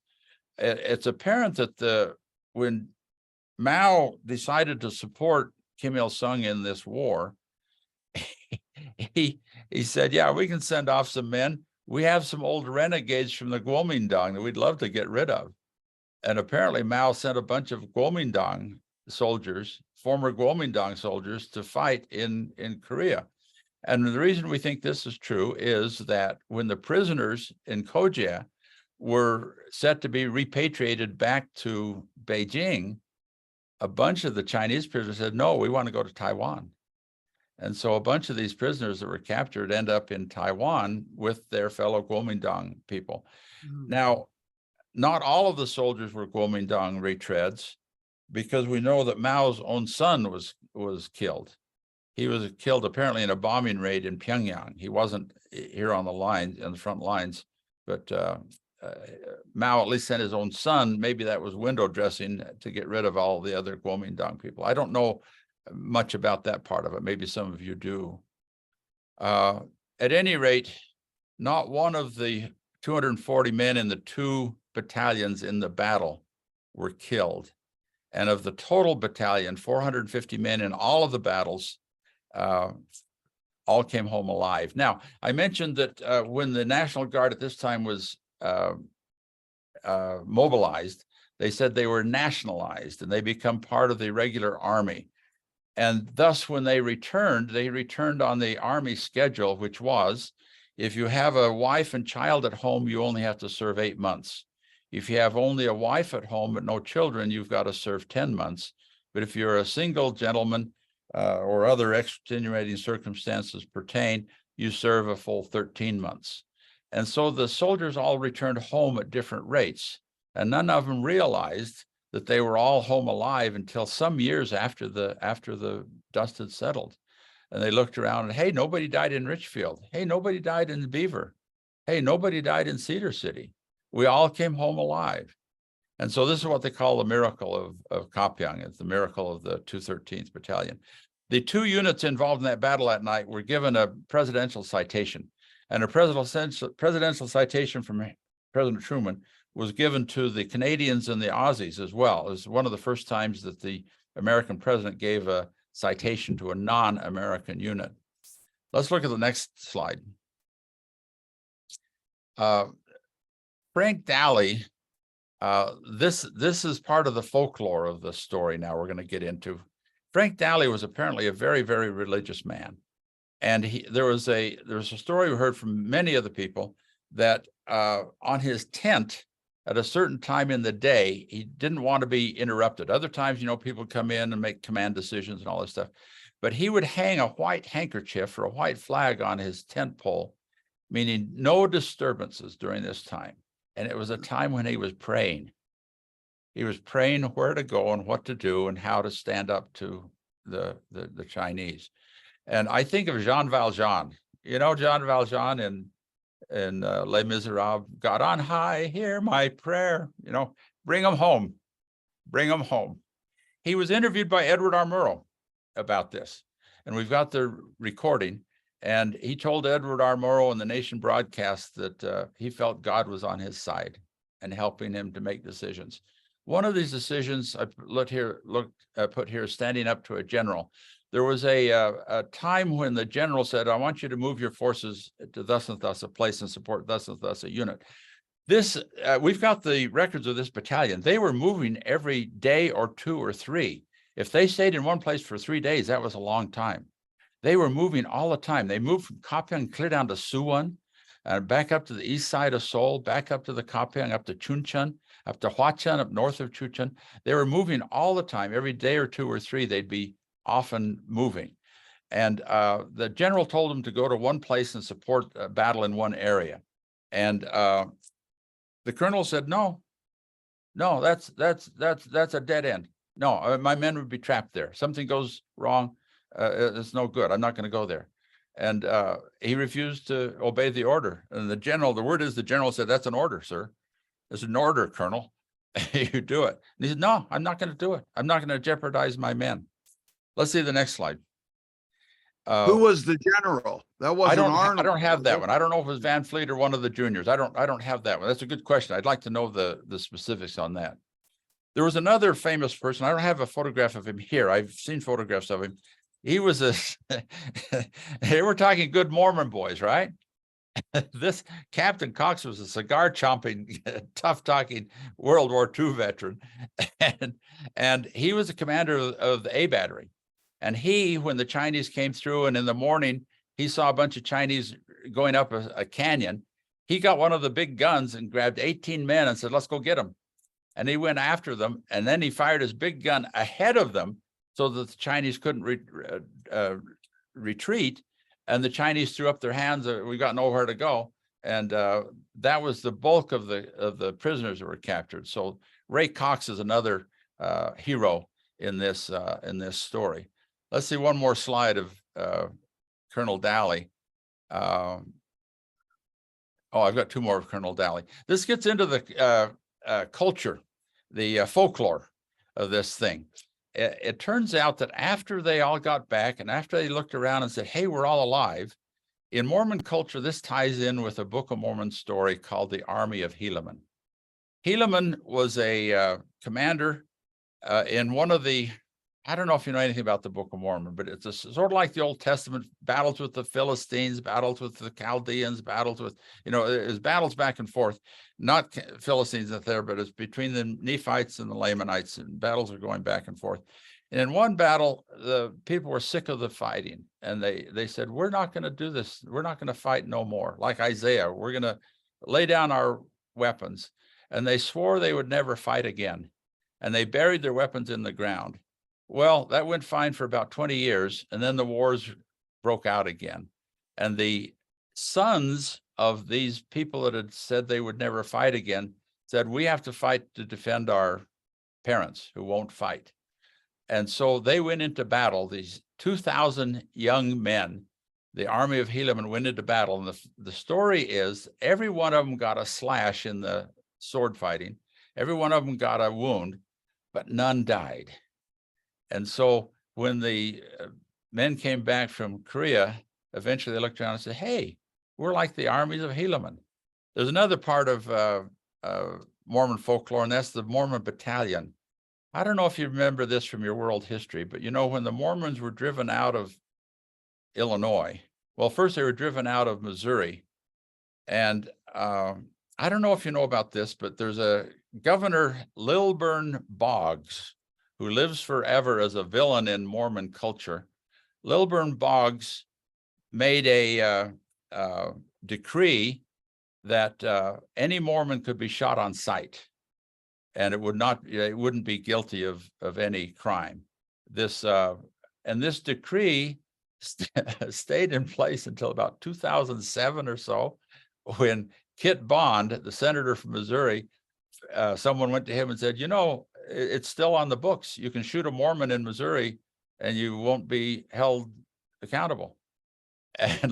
It's apparent that when Mao decided to support Kim Il-sung in this war, he said, yeah, we can send off some men. We have some old renegades from the Kuomintang that we'd love to get rid of. And apparently Mao sent a bunch of Kuomintang soldiers, former Kuomintang soldiers, to fight in Korea. And the reason we think this is true is that when the prisoners in Koje were set to be repatriated back to Beijing, a bunch of the Chinese prisoners said, no, we want to go to Taiwan. And so a bunch of these prisoners that were captured end up in Taiwan with their fellow Kuomintang people. Now, not all of the soldiers were Kuomintang retreads, because we know that Mao's own son was killed. He was killed apparently in a bombing raid in Pyongyang. He wasn't here on the lines, on the front lines, but Mao at least sent his own son. Maybe that was window dressing to get rid of all the other Kuomintang people. I don't know much about that part of it. Maybe some of you do. At any rate, not one of the 240 men in the two battalions in the battle were killed. And of the total battalion, 450 men in all of the battles, all came home alive. Now, I mentioned that when the National Guard at this time was mobilized, they said they were nationalized and they become part of the regular army. And thus, when they returned on the army schedule, which was, if you have a wife and child at home, you only have to serve 8 months. If you have only a wife at home but no children, you've got to serve 10 months. But if you're a single gentleman or other extenuating circumstances pertain, you serve a full 13 months. And so the soldiers all returned home at different rates, and none of them realized that they were all home alive until some years after the dust had settled. And they looked around and, hey, nobody died in Richfield. Hey, nobody died in Beaver. Hey, nobody died in Cedar City. We all came home alive. And so this is what they call the miracle of Gappyeong. It's the miracle of the 213th Battalion. The two units involved in that battle that night were given a presidential citation. And a presidential citation from President Truman was given to the Canadians and the Aussies as well. It was one of the first times that the American president gave a citation to a non-American unit. Let's look at the next slide. Frank Daly, this is part of the folklore of the story now we're going to get into. Frank Daly was apparently a very, very religious man. And there was a story we heard from many of the people that on his tent at a certain time in the day, he didn't want to be interrupted. Other times, people come in and make command decisions and all this stuff. But he would hang a white handkerchief or a white flag on his tent pole, meaning no disturbances during this time. And it was a time when he was praying. He was praying where to go and what to do and how to stand up to the Chinese. And I think of Jean Valjean. Jean Valjean in Les Miserables, God on high, hear my prayer, bring them home. bring them home. He was interviewed by Edward R. Murrow about this, and we've got the recording. And he told Edward R. Murrow in the Nation broadcast that he felt God was on his side and helping him to make decisions. One of these decisions I put here, standing up to a general. There was a time when the general said, I want you to move your forces to thus and thus a place and support thus and thus a unit. This, we've got the records of this battalion. They were moving every day or 2 or 3. If they stayed in one place for 3 days, that was a long time. They were moving all the time. They moved from Gapyeong clear down to Suwon, back up to the east side of Seoul, back up to the Gapyeong, up to Chuncheon, up to Hwacheon, up north of Chuncheon. They were moving all the time. Every day or 2 or 3, they'd be often moving. And the general told them to go to one place and support a battle in one area. And the colonel said, no, that's a dead end. No, my men would be trapped there. Something goes wrong. It's no good. I'm not going to go there. And he refused to obey the order. And the general, the word is the general said, that's an order, sir. It's an order, Colonel. You do it. And he said, no, I'm not going to do it. I'm not going to jeopardize my men. Let's see the next slide. Who was the general? That wasn't Arnold. I don't have that one. I don't know if it was Van Fleet or one of the juniors. I don't have that one. That's a good question. I'd like to know the specifics on that. There was another famous person. I don't have a photograph of him here. I've seen photographs of him. He was they were talking good Mormon boys, right? This Captain Cox was a cigar chomping, tough talking World War II veteran. And he was the commander of the A battery. And he, when the Chinese came through and in the morning, he saw a bunch of Chinese going up a canyon. He got one of the big guns and grabbed 18 men and said, let's go get them. And he went after them. And then he fired his big gun ahead of them so that the Chinese couldn't retreat. And the Chinese threw up their hands. We got nowhere to go. And that was the bulk of the prisoners that were captured. So Ray Cox is another hero in this story. Let's see one more slide of Colonel Dally. Oh, I've got 2 more of Colonel Dally. This gets into the culture, the folklore of this thing. It turns out that after they all got back and after they looked around and said, hey, we're all alive, in Mormon culture, this ties in with a Book of Mormon story called the Army of Helaman. Helaman was a commander in one of the, I don't know if you know anything about the Book of Mormon, but it's sort of like the Old Testament, battles with the Philistines, battles with the Chaldeans, battles with, there's battles back and forth, not Philistines up there, but it's between the Nephites and the Lamanites, and battles are going back and forth. And in one battle, the people were sick of the fighting, and they said, we're not going to do this. We're not going to fight no more. Like Isaiah, we're going to lay down our weapons. And they swore they would never fight again. And they buried their weapons in the ground. Well, that went fine for about 20 years, and then the wars broke out again. And the sons of these people that had said they would never fight again said, we have to fight to defend our parents who won't fight. And so they went into battle, these 2,000 young men, the army of Helaman went into battle. And the story is every one of them got a slash in the sword fighting. Every one of them got a wound, but none died. And so when the men came back from Korea, eventually they looked around and said, hey, we're like the armies of Helaman. There's another part of Mormon folklore, and that's the Mormon battalion. I don't know if you remember this from your world history, but when the Mormons were driven out of Illinois, well, first they were driven out of Missouri. And I don't know if you know about this, but there's a Governor Lilburn Boggs, who lives forever as a villain in Mormon culture. Lilburn Boggs made a decree that any Mormon could be shot on sight, and it wouldn't be guilty of any crime. This decree stayed in place until about 2007 or so, when Kit Bond, the senator from Missouri, someone went to him and said, it's still on the books. You can shoot a Mormon in Missouri and you won't be held accountable. And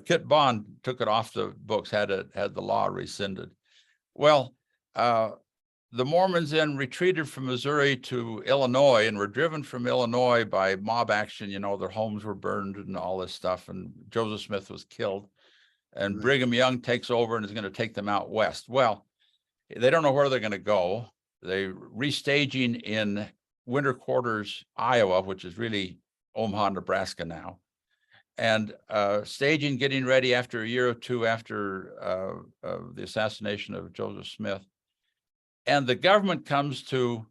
Kit Bond took it off the books, had the law rescinded. Well, the the Mormons then retreated from Missouri to Illinois and were driven from Illinois by mob action. You know, their homes were burned and all this stuff. And Joseph Smith was killed. And Right. Brigham Young takes over and is going to take them out west. Well, they don't know where they're going to go. They're restaging in Winter Quarters, Iowa, which is really Omaha, Nebraska now. And staging, getting ready after a year or two after the assassination of Joseph Smith. And the government comes to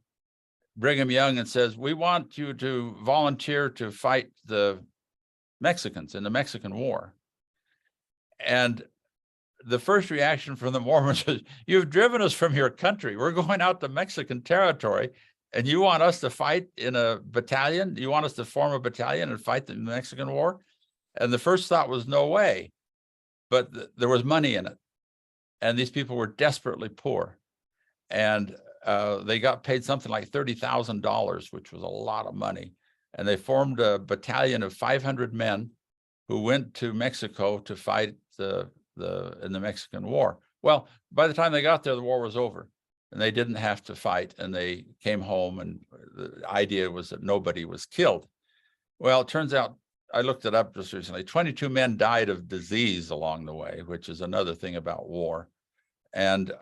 Brigham Young and says, we want you to volunteer to fight the Mexicans in the Mexican War. And the first reaction from the Mormons is, you've driven us from your country. We're going out to Mexican territory, and you want us to fight in a battalion? You want us to form a battalion and fight the Mexican War? And the first thought was, no way. But there was money in it. And these people were desperately poor. And they got paid something like $30,000, which was a lot of money. And they formed a battalion of 500 men who went to Mexico to fight in the Mexican War. Well, by the time they got there, the war was over and they didn't have to fight, and they came home, and the idea was that nobody was killed. Well, it turns out, I looked it up just recently, 22 men died of disease along the way, which is another thing about war. And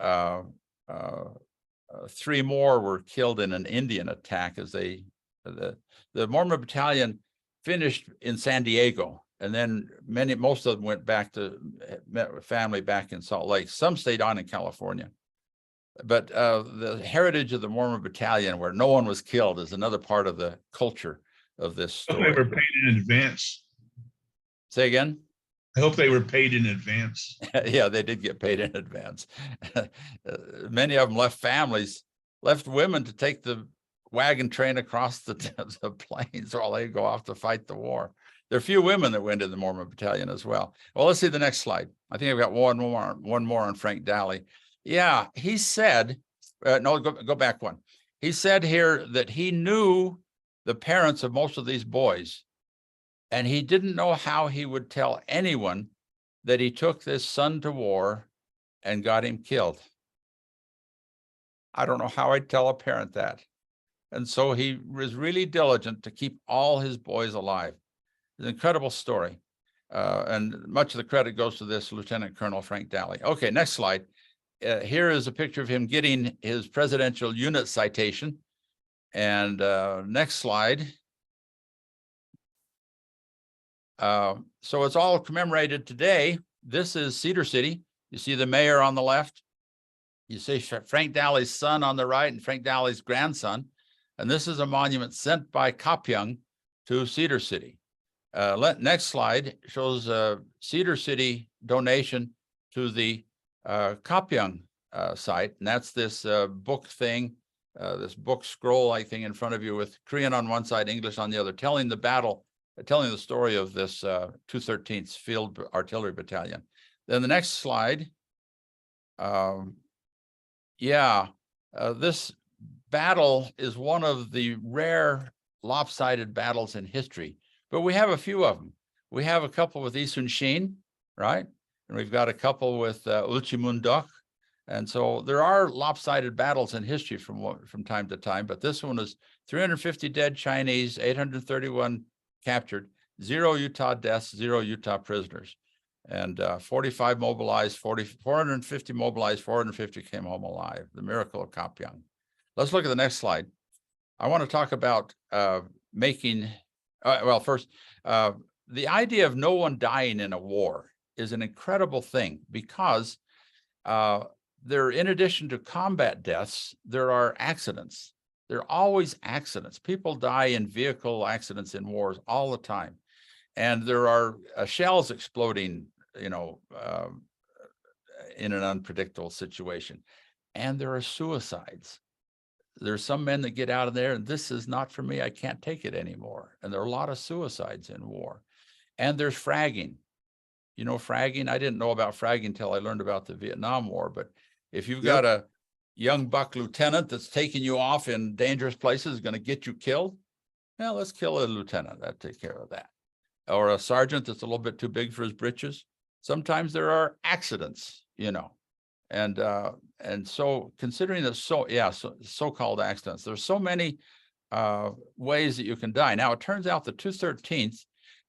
3 more were killed in an Indian attack as the Mormon battalion finished in San Diego. And then most of them went back to met with family back in Salt Lake. Some stayed on in California. But the heritage of the Mormon battalion, where no one was killed, is another part of the culture of this I hope story. they were paid in advance. Say again? I hope they were paid in advance. Yeah, they did get paid in advance. Many of them left families, left women to take the wagon train across the plains while they go off to fight the war. There are few women that went in the Mormon battalion as well. Well, let's see the next slide. I think I've got one more on Frank Daly. Yeah, he said, no, go back one. He said here that he knew the parents of most of these boys, and he didn't know how he would tell anyone that he took this son to war and got him killed. I don't know how I'd tell a parent that. And so he was really diligent to keep all his boys alive. It's an incredible story. And much of the credit goes to this Lieutenant Colonel Frank Daly. Okay, next slide. Here is a picture of him getting his presidential unit citation. And next slide. So it's all commemorated today. This is Cedar City. You see the mayor on the left. You see Frank Daly's son on the right and Frank Daly's grandson. And this is a monument sent by Gapyeong to Cedar City. Next slide shows a Cedar City donation to the Gapyeong site. And that's this book thing, this book scroll, I think, in front of you with Korean on one side, English on the other, telling the story of this 213th Field Artillery Battalion. Then the next slide. This battle is one of the rare lopsided battles in history, but we have a few of them. We have a couple with Isun Shin, right? And we've got a couple with Uchimundok. And so there are lopsided battles in history from time to time, but this one is 350 dead Chinese, 831 captured, 0 Utah deaths, 0 Utah prisoners, and 45 mobilized, 450 mobilized, 450 came home alive. The miracle of Gapyeong. Let's look at the next slide. I want to talk about first, the idea of no one dying in a war is an incredible thing, because in addition to combat deaths, there are accidents. There are always accidents. People die in vehicle accidents in wars all the time. And there are shells exploding, in an unpredictable situation. And there are suicides. There's some men that get out of there and this is not for me, I can't take it anymore. And there are a lot of suicides in war. And there's fragging. You know, fragging, I didn't know about fragging until I learned about the Vietnam War, but if you've got a young buck lieutenant that's taking you off in dangerous places, going to get you killed, well, let's kill a lieutenant. That take care of that. Or a sergeant that's a little bit too big for his britches. Sometimes there are accidents, And so considering that, so-called accidents, there's so many ways that you can die. Now, it turns out the 213th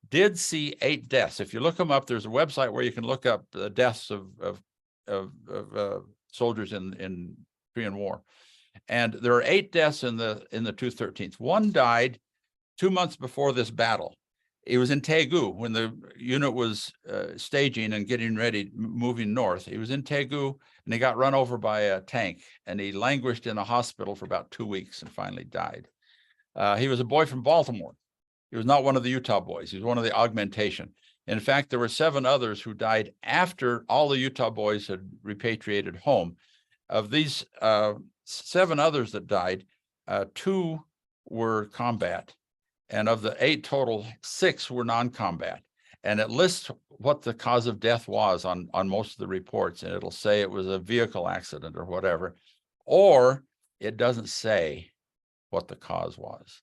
did see 8 deaths. If you look them up, there's a website where you can look up the deaths of soldiers in Korean War. And there are 8 deaths in the 213th. One died 2 months before this battle. It was in Daegu when the unit was staging and getting ready, moving north. He was in Daegu and he got run over by a tank, and he languished in a hospital for about 2 weeks and finally died. He was a boy from Baltimore. He was not one of the Utah boys. He was one of the augmentation. In fact, there were 7 others who died after all the Utah boys had repatriated home. Of these 7 others that died, 2 were combat. And of the 8 total, 6 were non-combat. And it lists what the cause of death was on most of the reports. And it'll say it was a vehicle accident or whatever, or it doesn't say what the cause was.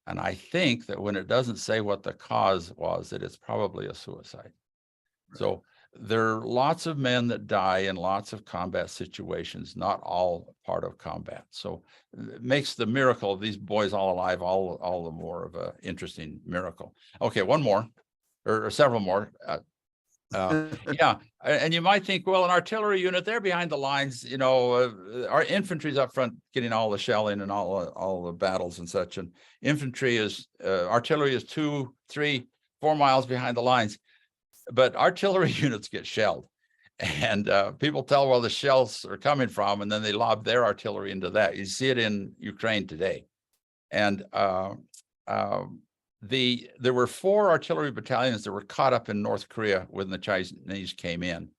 And I think that when it doesn't say what the cause was, that it's probably a suicide. Right. So there are lots of men that die in lots of combat situations, not all part of combat. So it makes the miracle of these boys all alive all the more of an interesting miracle. Okay, one more, or several more. Yeah, and you might think, well, an artillery unit, they're behind the lines, you know, our infantry's up front getting all the shelling and all the battles and such. And infantry is, artillery is 2, 3, 4 miles behind the lines. But artillery units get shelled, and people tell where the shells are coming from, and then they lob their artillery into that. You see it in Ukraine today. And there were 4 artillery battalions that were caught up in North Korea when the Chinese came in.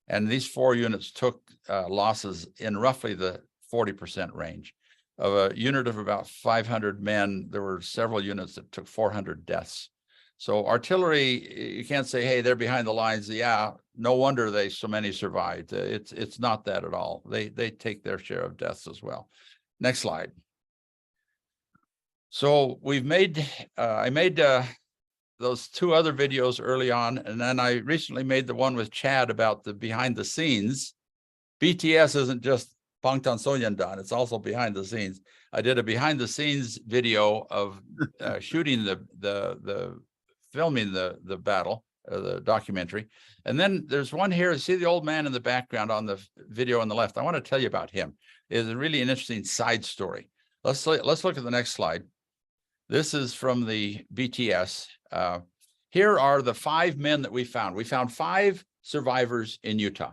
And these 4 units took losses in roughly the 40% range. Of a unit of about 500 men, there were several units that took 400 deaths. So artillery, you can't say, hey, they're behind the lines. Yeah, no wonder so many survived. It's not that at all. They take their share of deaths as well. Next slide. So we've made, I made those 2 other videos early on, and then I recently made the one with Chad about the behind the scenes. BTS isn't just Bangtan Sonyeondan, it's also behind the scenes. I did a behind the scenes video of shooting filming the battle, the documentary. And then there's one here, see the old man in the background on the video on the left. I want to tell you about him. It's really an interesting side story. Let's look at the next slide. This is from the BTS. Here are the 5 men that we found. We found 5 survivors in Utah.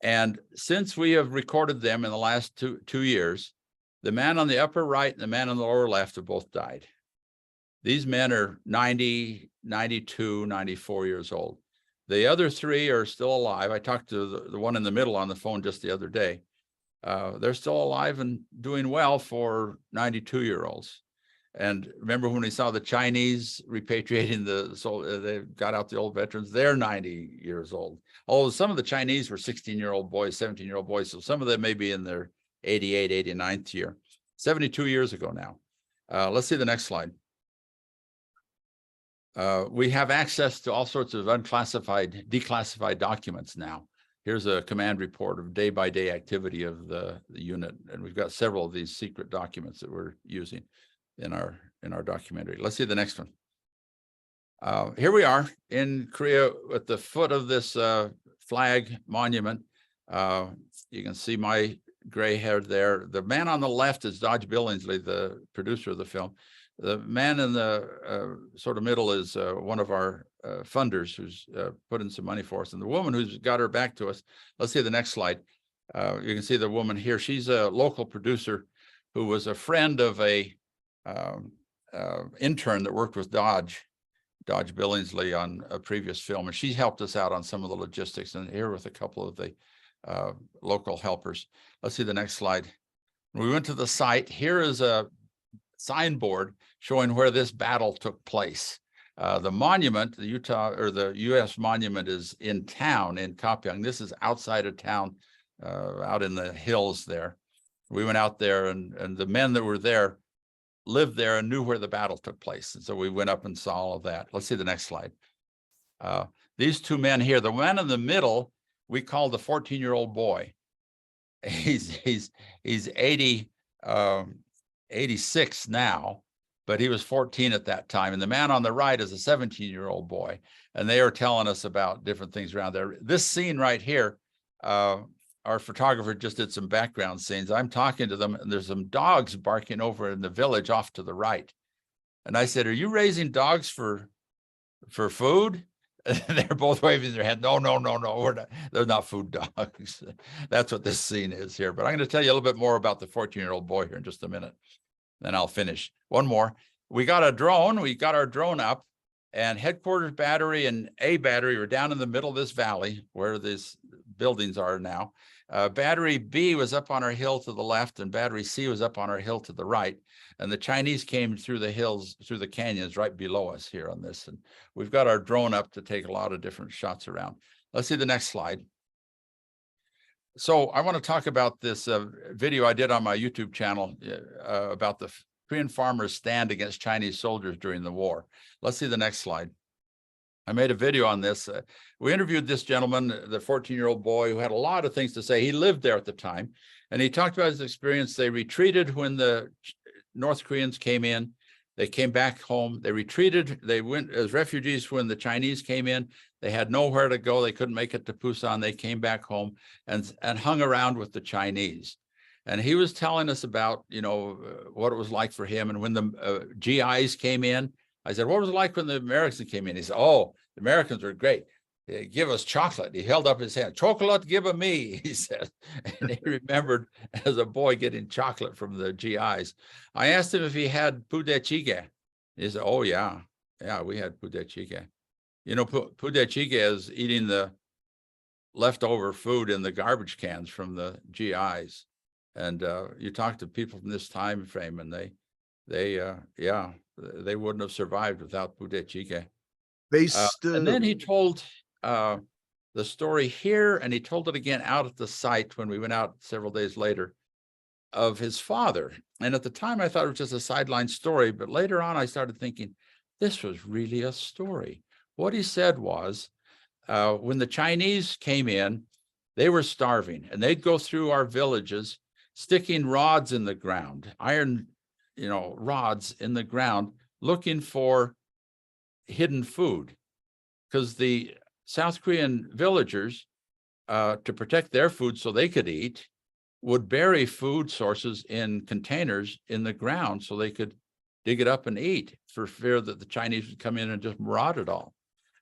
And since we have recorded them in the last two years, the man on the upper right and the man on the lower left have both died. These men are 90, 92, 94 years old. The other 3 are still alive. I talked to the one in the middle on the phone just the other day. They're still alive and doing well for 92-year-olds. And remember when we saw the Chinese repatriating they got out the old veterans, they're 90 years old. Although some of the Chinese were 16-year-old boys, 17-year-old boys. So some of them may be in their 88, 89th year, 72 years ago now. Let's see the next slide. We have access to all sorts of declassified documents now. Here's a command report of day-by-day activity of the unit. And we've got several of these secret documents that we're using in our documentary. Let's see the next one. Here we are in Korea at the foot of this flag monument. You can see my gray hair there. The man on the left is Dodge Billingsley, the producer of the film. The man in the sort of middle is one of our funders who's put in some money for us. And the woman who's got her back to us, let's see the next slide. You can see the woman here. She's a local producer who was a friend of a intern that worked with Dodge Billingsley on a previous film. And she helped us out on some of the logistics, and here with a couple of the local helpers. Let's see the next slide. We went to the site. Here is a signboard showing where this battle took place. The monument, the U.S. monument, is in town in Gappyeong. This is outside of town, out in the hills there. We went out there, and the men that were there lived there and knew where the battle took place. And so we went up and saw all of that. Let's see the next slide. These 2 men here, the man in the middle, we call the 14-year-old boy. he's 80, 86 now, but he was 14 at that time. And the man on the right is a 17-year-old boy. And they are telling us about different things around there. This scene right here, our photographer just did some background scenes. I'm talking to them, and there's some dogs barking over in the village off to the right. And I said, "Are you raising dogs for food?" And they're both waving their hand. No, we're not. They're not food dogs. That's what this scene is here. But I'm going to tell you a little bit more about the 14-year-old boy here in just a minute. Then I'll finish. One more. We got a drone. We got our drone up, and headquarters battery and A battery are down in the middle of this valley where these buildings are now. Battery B was up on our hill to the left, and battery C was up on our hill to the right. And the Chinese came through the hills, through the canyons right below us here on this. And we've got our drone up to take a lot of different shots around. Let's see the next slide. So I want to talk about this video I did on my YouTube channel about the Korean farmers' stand against Chinese soldiers during the war. Let's see the next slide. I made a video on this. We interviewed this gentleman, the 14-year-old boy, who had a lot of things to say. He lived there at the time, and he talked about his experience. They retreated when the North Koreans came in. They came back home. They retreated. They went as refugees when the Chinese came in. They had nowhere to go. They couldn't make it to Busan. They came back home and hung around with the Chinese. And he was telling us about, what it was like for him. And when the GIs came in, I said, "What was it like when the Americans came in?" He said, "Oh, the Americans were great. They give us chocolate." He held up his hand. "Chocolate, give a me," he said. And he remembered as a boy getting chocolate from the GIs. I asked him if he had pudechige. He said, "Oh, yeah, we had pudechige." Pudechige is eating the leftover food in the garbage cans from the GIs. And you talk to people from this time frame, and they wouldn't have survived without pudechige. And then he told the story here, and he told it again out at the site when we went out several days later, of his father. And at the time, I thought it was just a sideline story, but later on, I started thinking, this was really a story. What he said was, when the Chinese came in, they were starving, and they'd go through our villages, sticking rods in the ground, iron, rods in the ground, looking for hidden food, because the South Korean villagers, to protect their food so they could eat, would bury food sources in containers in the ground so they could dig it up and eat, for fear that the Chinese would come in and just maraud it all.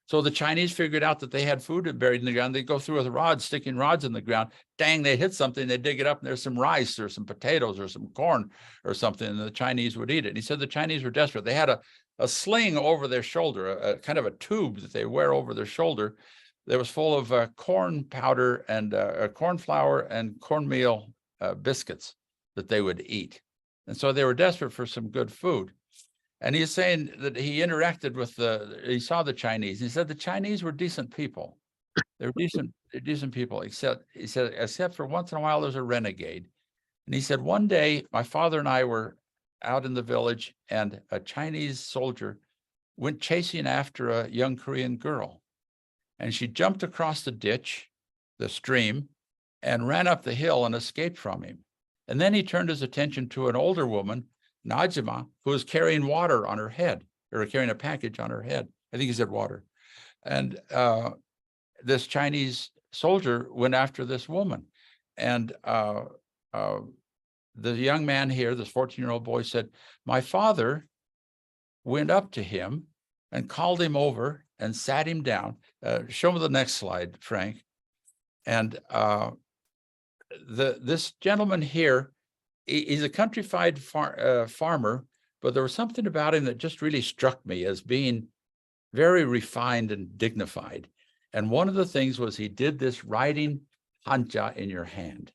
So the Chinese figured out that they had food buried in the ground. They'd go through with rods, sticking rods in the ground. Dang, they hit something, they dig it up, and there's some rice or some potatoes or some corn or something, and the Chinese would eat it. And he said the Chinese were desperate. They had a sling over their shoulder, a kind of a tube that they wear over their shoulder that was full of corn powder and corn flour and cornmeal biscuits that they would eat. And so they were desperate for some good food. And he's saying that he interacted with he saw the Chinese. He said the Chinese were decent people. They're decent people, except for once in a while there's a renegade. And he said, one day my father and I were out in the village, and a Chinese soldier went chasing after a young Korean girl. And she jumped across the ditch, the stream, and ran up the hill and escaped from him. And then he turned his attention to an older woman, Najima, who was carrying water on her head, or carrying a package on her head. I think he said water. And this Chinese soldier went after this woman. And the young man here, this 14-year-old boy, said, my father went up to him and called him over and sat him down. Show me the next slide, Frank. And this gentleman here, he's a countrified farmer, but there was something about him that just really struck me as being very refined and dignified. And one of the things was he did this writing hanja in your hand.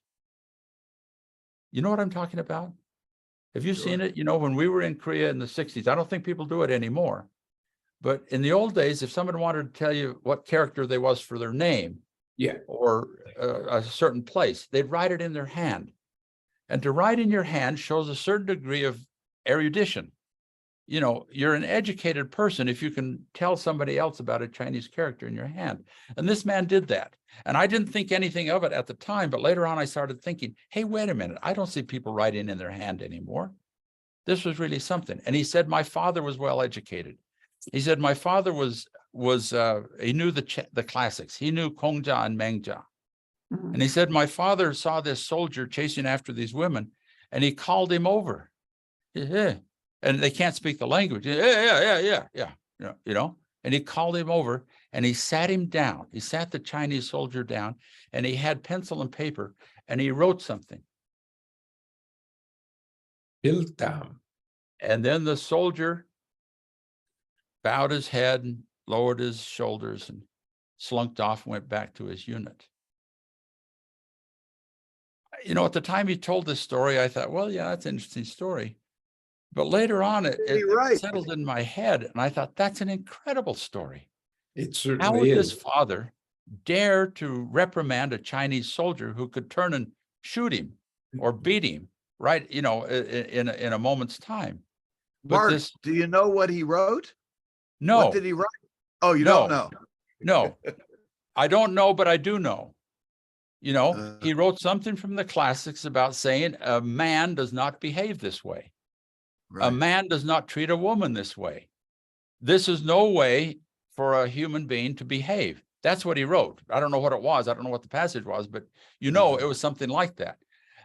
You know what I'm talking about? Have you seen it? You know, when we were in Korea in the 60s, I don't think people do it anymore. But in the old days, if someone wanted to tell you what character they was for their name, or a certain place, they'd write it in their hand. And to write in your hand shows a certain degree of erudition. you know, you're an educated person if you can tell somebody else about a Chinese character in your hand. And this man did that. And I didn't think anything of it at the time, but later on I started thinking, hey, wait a minute, I don't see people writing in their hand anymore. This was really something. And he said, my father was well educated. He said, my father he knew the classics. He knew Kongjia and Mengjia. And he said, my father saw this soldier chasing after these women and he called him over. Yeah. And they can't speak the language. Yeah. You know, and he called him over and he sat him down. He sat the Chinese soldier down and he had pencil and paper and he wrote something. Biltam. And then the soldier bowed his head and lowered his shoulders and slunked off and went back to his unit. You know, at the time he told this story, I thought, well, yeah, that's an interesting story. But later on, it settled in my head, and I thought, that's an incredible story. It How certainly would this is. father dare to reprimand a Chinese soldier who could turn and shoot him or beat him, right? You know, in a moment's time. But Mark, do you know what he wrote? no, What did he write? Oh, you don't know. no, I don't know, but I do know. You know, he wrote something from the classics about saying a man does not behave this way. A Right. man does not treat a woman this way. This is no way for a human being to behave. That's what he wrote. I don't know what it was. I don't know what the passage was, but you know, it was something like that.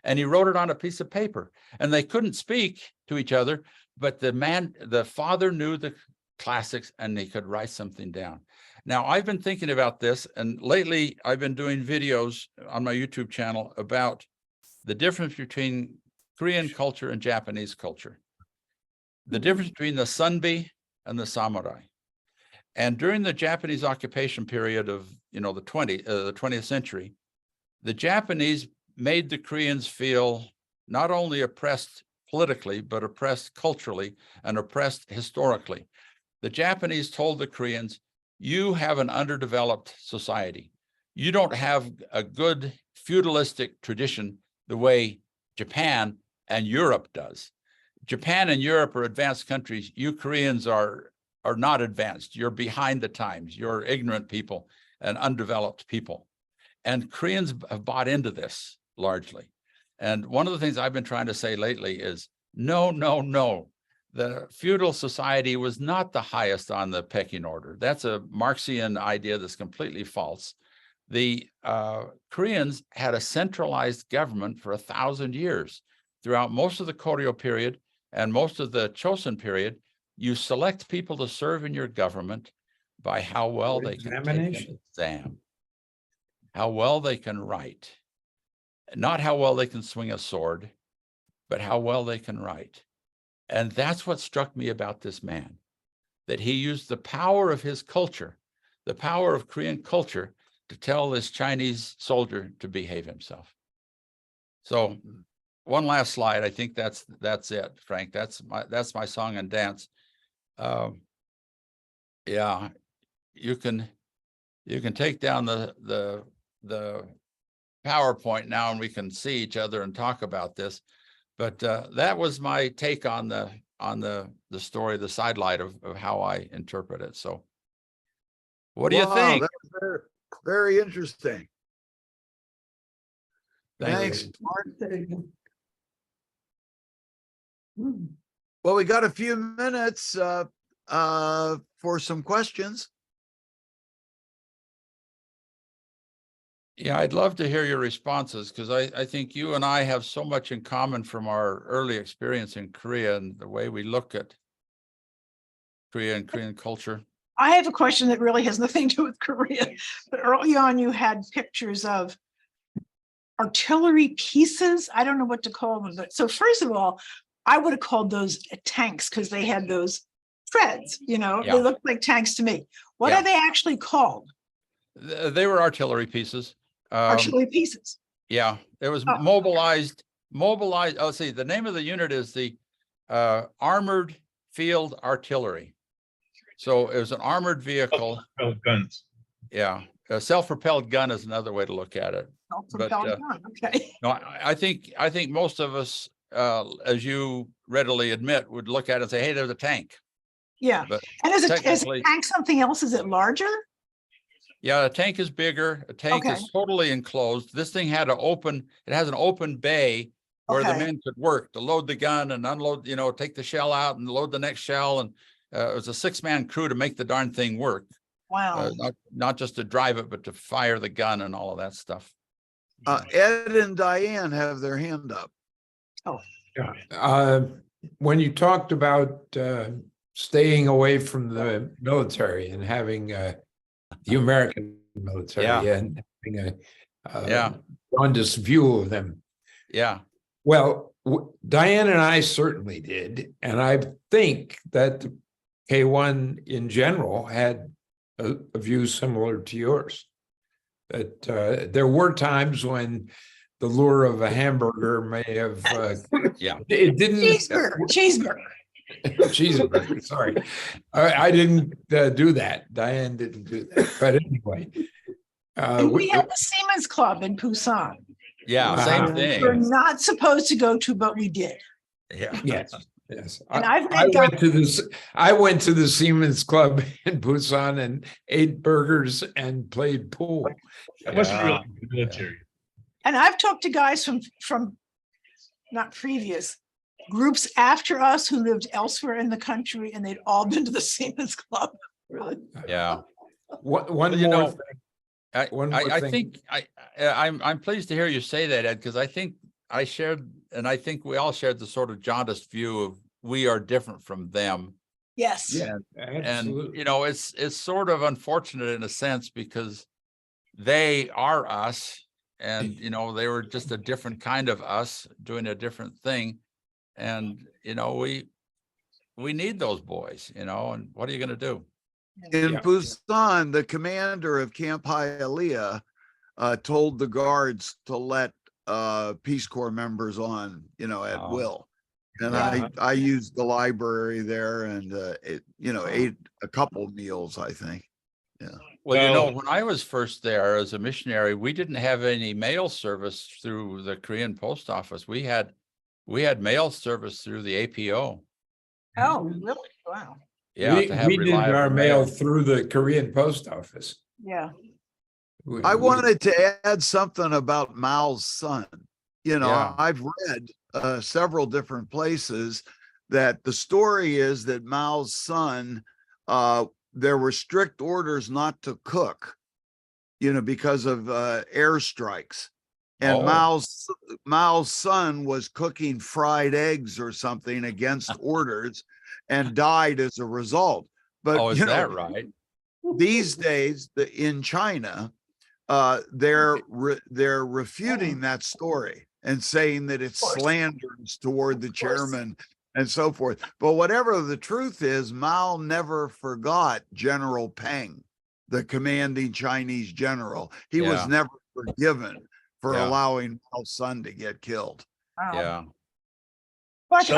And he wrote it on a piece of paper and they couldn't speak to each other, but the father knew the classics and they could write something down. Now, I've been thinking about this, and lately I've been doing videos on my YouTube channel about the difference between Korean culture and Japanese culture, the difference between the Sunbi and the samurai. And during the Japanese occupation period of, you know, the 20th century, the Japanese made the Koreans feel not only oppressed politically, but oppressed culturally and oppressed historically. The Japanese told the Koreans, you have an underdeveloped society. You don't have a good feudalistic tradition the way Japan and Europe does. Japan and Europe are advanced countries. You Koreans are not advanced. You're behind the times. You're ignorant people and undeveloped people. And Koreans have bought into this largely. And one of the things I've been trying to say lately is, no. The feudal society was not the highest on the pecking order. That's a Marxian idea that's completely false. The Koreans had a centralized government for 1,000 years. Throughout most of the Koryo period and most of the Chosun period, you select people to serve in your government by how well they can take an exam, how well they can write, not how well they can swing a sword, but how well they can write. And that's what struck me about this man, that he used the power of his culture, the power of Korean culture, to tell this Chinese soldier to behave himself. So one last slide. I think that's it, Frank. That's my song and dance. Yeah, you can take down the PowerPoint now and we can see each other and talk about this. But that was my take on the story, the sidelight of how I interpret it. So what do you think? That was very, very interesting. Thank Thanks, Mark. Well, we got a few minutes for some questions. Yeah, I'd love to hear your responses because I think you and I have so much in common from our early experience in Korea and the way we look at Korea and Korean culture. I have a question that really has nothing to do with Korea. But early on, you had pictures of artillery pieces. I don't know what to call them. But so first of all, I would have called those tanks because they had those treads, you know, Yeah. They looked like tanks to me. What Yeah. are they actually called? They were artillery pieces. Artillery pieces. Yeah, it was Oh. mobilized. Oh, see, the name of the unit is the Armored Field Artillery. So it was an armored vehicle. Guns. Yeah, a self-propelled gun is another way to look at it. Self-propelled gun, okay. No, I think most of us as you readily admit, would look at it and say, hey, there's a tank. Yeah. But And is a technically- tank something else? Is it larger? Yeah, a tank is bigger. A tank Okay. is totally enclosed. This thing had an open, it has an open bay where the Okay. men could work to load the gun and unload, take the shell out and load the next shell. And it was a 6-man crew to make the darn thing work. Wow. Not just to drive it, but to fire the gun and all of that stuff. Ed and Diane have their hand up. When you talked about staying away from the military and having the American military and having a jaundiced view of them. Yeah. Well, Diane and I certainly did. And I think that the K1 in general had a view similar to yours. That there were times when the lure of a hamburger may have, it didn't. Cheeseburger. Cheeseburger, sorry. I didn't do that. Diane didn't do that. But anyway. And we had the Seamen's Club in Busan. Yeah, same thing. We're not supposed to go to, but we did. Yeah. Yes. And I've met guys. I went to the Siemens Club in Busan and ate burgers and played pool. It wasn't really military. And I've talked to guys from not previous groups after us who lived elsewhere in the country, and they'd all been to the Seamen's Club. Really? Yeah. One you more know, thing. I think I'm pleased to hear you say that, Ed, because I think I shared, and I think we all shared the sort of jaundiced view of we are different from them. Yes. Yeah, And absolutely. it's sort of unfortunate in a sense because they are us, and they were just a different kind of us doing a different thing, and we need those boys, and what are you going to do? In Yeah. Busan, the commander of Camp Hialeah told the guards to let Peace Corps members on, at will. And Yeah. I used the library there and ate a couple meals, I think. Yeah. Well, when I was first there as a missionary, we didn't have any mail service through the Korean post office. We had mail service through the APO. Oh, really? Wow. Yeah, we to have did reliable our mail through the Korean post office. Yeah. I wanted to add something about Mao's son. Yeah. I've read several different places that the story is that Mao's son, there were strict orders not to cook, because of airstrikes. And Oh. Mao's son was cooking fried eggs or something against orders and died as a result. But Is that right? these days in China, they're refuting that story and saying that it's slanders toward the chairman and so forth. But whatever the truth is, Mao never forgot General Peng, the commanding Chinese general. He was never forgiven for allowing Mao's son to get killed. Yeah. But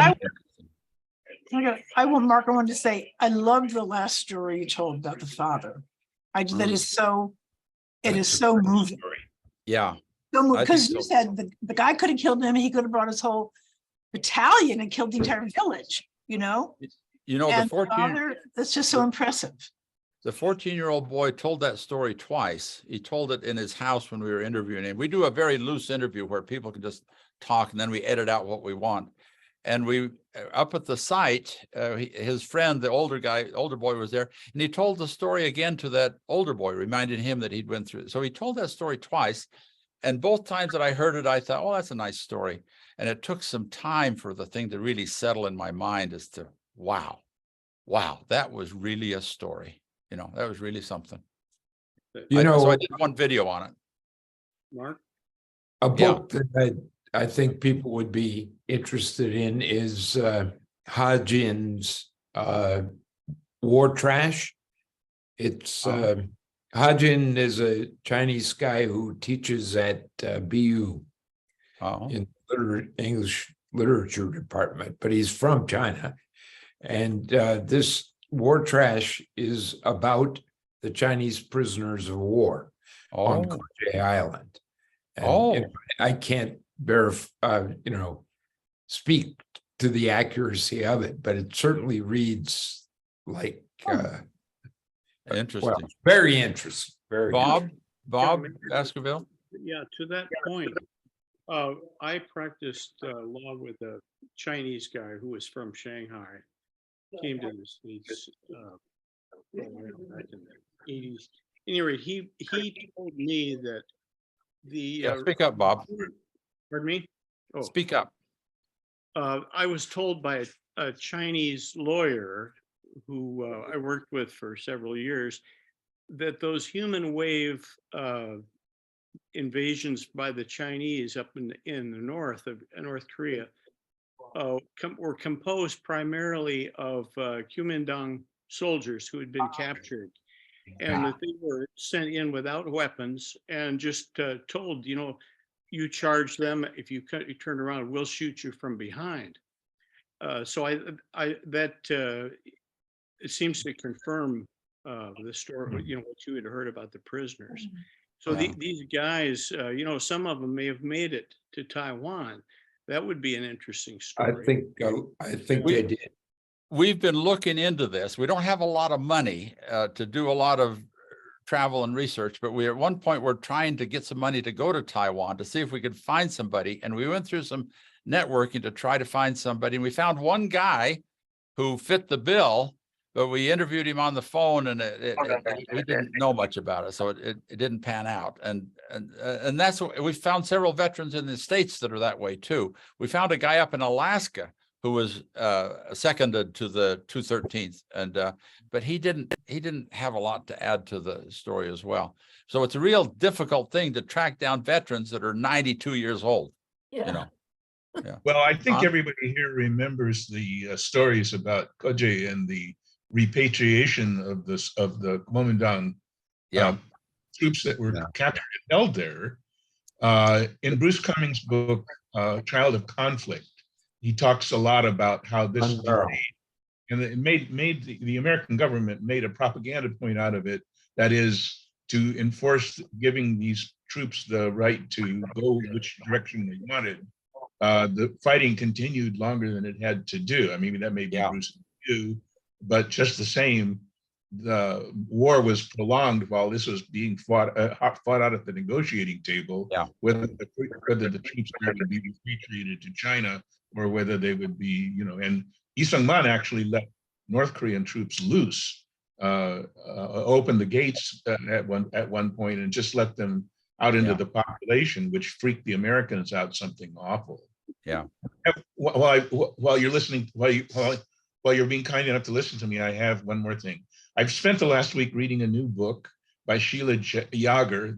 I want Mark, I wanted to say, I loved the last story you told about the father. That is so, it is so moving. Yeah. Because you said the guy could have killed him. He could have brought his whole battalion and killed the entire village, The and 14, father, that's just so impressive. the 14-year-old boy told that story twice. He told it in his house when we were interviewing him. We do a very loose interview where people can just talk and then we edit out what we want. And we up at the site, his friend, the older boy was there, and he told the story again to that older boy, reminding him that he'd went through it. So he told that story twice. And both times that I heard it, I thought, oh, that's a nice story. And it took some time for the thing to really settle in my mind as to, wow, that was really a story. That was really something. So I did one video on it. Mark? A book that I think people would be interested in is Ha Jin's War Trash. It's Ha Jin is a Chinese guy who teaches at BU in English literature department, but he's from China. And this War Trash is about the Chinese prisoners of war on Kojay Island. And I can't verify, speak to the accuracy of it, but it certainly reads like, well, Interesting. very interesting, very. Bob Baskerville? Yeah, to that point, I practiced law with a Chinese guy who was from Shanghai. Came to the States back in the 80s. Anyway, he told me that the Yeah, speak up, Bob. pardon me? Oh, Speak up. I was told by a Chinese lawyer who I worked with for several years that those human wave invasions by the Chinese up in the north of North Korea were composed primarily of Kuomintang soldiers who had been captured, and that they were sent in without weapons and just told, you know, you charge them, if you turn around, we'll shoot you from behind. So it seems to confirm the story, you know, what you had heard about the prisoners. So Yeah. these guys, you know, some of them may have made it to Taiwan. That would be an interesting I story. think they did. We've been looking into this. We don't have a lot of money to do a lot of travel and research, but at one point we're trying to get some money to go to Taiwan to see if we could find somebody. And we went through some networking to try to find somebody. And we found one guy who fit the bill, but we interviewed him on the phone, and we didn't know much about it, so it didn't pan out. And that's what we found. Several veterans in the States that are that way too. We found a guy up in Alaska who was seconded to the 213th, and but he didn't have a lot to add to the story as well. So it's a real difficult thing to track down veterans that are 92 years old. You know. Yeah. Well, I think Huh? everybody here remembers the stories about Koje and the repatriation of the Kuomintang Yeah. troops that were captured and held there. In Bruce Cummings' book, Child of Conflict, he talks a lot about how this was made, and it made the American government made a propaganda point out of it, that is to enforce giving these troops the right to go which direction they wanted. The fighting continued longer than it had to do. I mean, that may be Bruce's view, but just the same, the war was prolonged while this was being fought out at the negotiating table. Yeah. Whether the troops were to be repatriated to China or whether they would be, you know, and Lee Sung-man actually let North Korean troops loose, opened the gates at one point and just let them out into the population, which freaked the Americans out something awful. Yeah. While you're listening, while you're being kind enough to listen to me, I have one more thing. I've spent the last week reading a new book by Sheila Yager,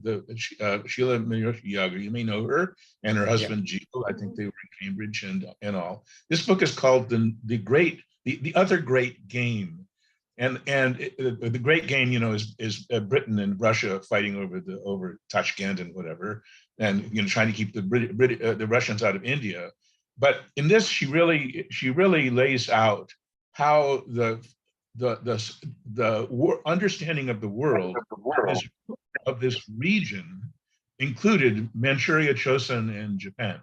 Sheila Yager. You may know her and her husband Gio. I think they were in Cambridge and all. This book is called the Other Great Game. And the great game, you know, is Britain and Russia fighting over Tashkent and whatever, and you know, trying to keep the Russians out of India. But in this, she really lays out how the understanding of the world of this region included Manchuria, Chosun, and Japan.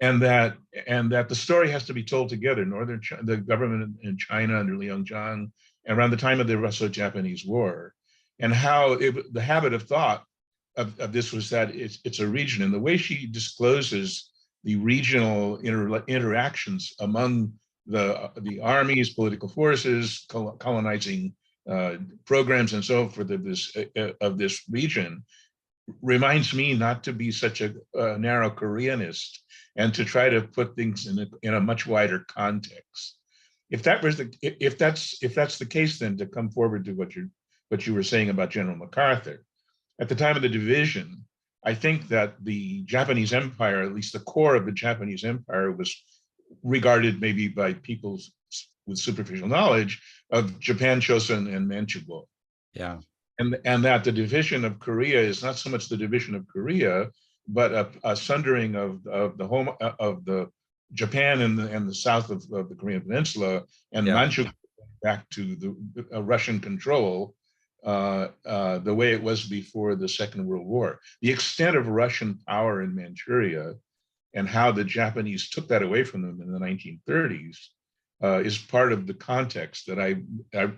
And that the story has to be told together. The government in China under Liu Zhang, around the time of the Russo-Japanese War, and how the habit of thought of this was that it's a region, and the way she discloses the regional interactions among the armies, political forces, colonizing programs, and so forth of this region, reminds me not to be such a narrow Koreanist and to try to put things in a much wider context. If that's the case, then to come forward to what you were saying about General MacArthur, at the time of the division, I think that the Japanese Empire, at least the core of the Japanese Empire, was regarded maybe by people with superficial knowledge of Japan, Chosun, and Manchukuo. Yeah. And that the division of Korea is not so much the division of Korea, but a sundering of the Japan and the south of the Korean Peninsula, and Manchukuo back to the Russian control, the way it was before the Second World War. The extent of Russian power in Manchuria and how the Japanese took that away from them in the 1930s is part of the context that I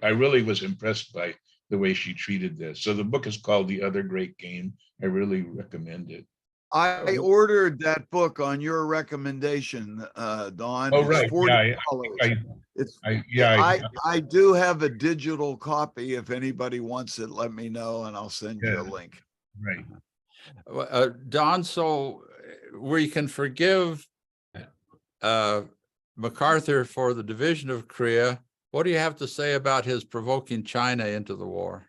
really was impressed by the way she treated this. So the book is called The Other Great Game. I really recommend it. I ordered that book on your recommendation, Don. Oh, It's right. $40. Yeah, I do have a digital copy. If anybody wants it, let me know and I'll send you a link. right. Don, so we can forgive MacArthur for the division of Korea. What do you have to say about his provoking China into the war?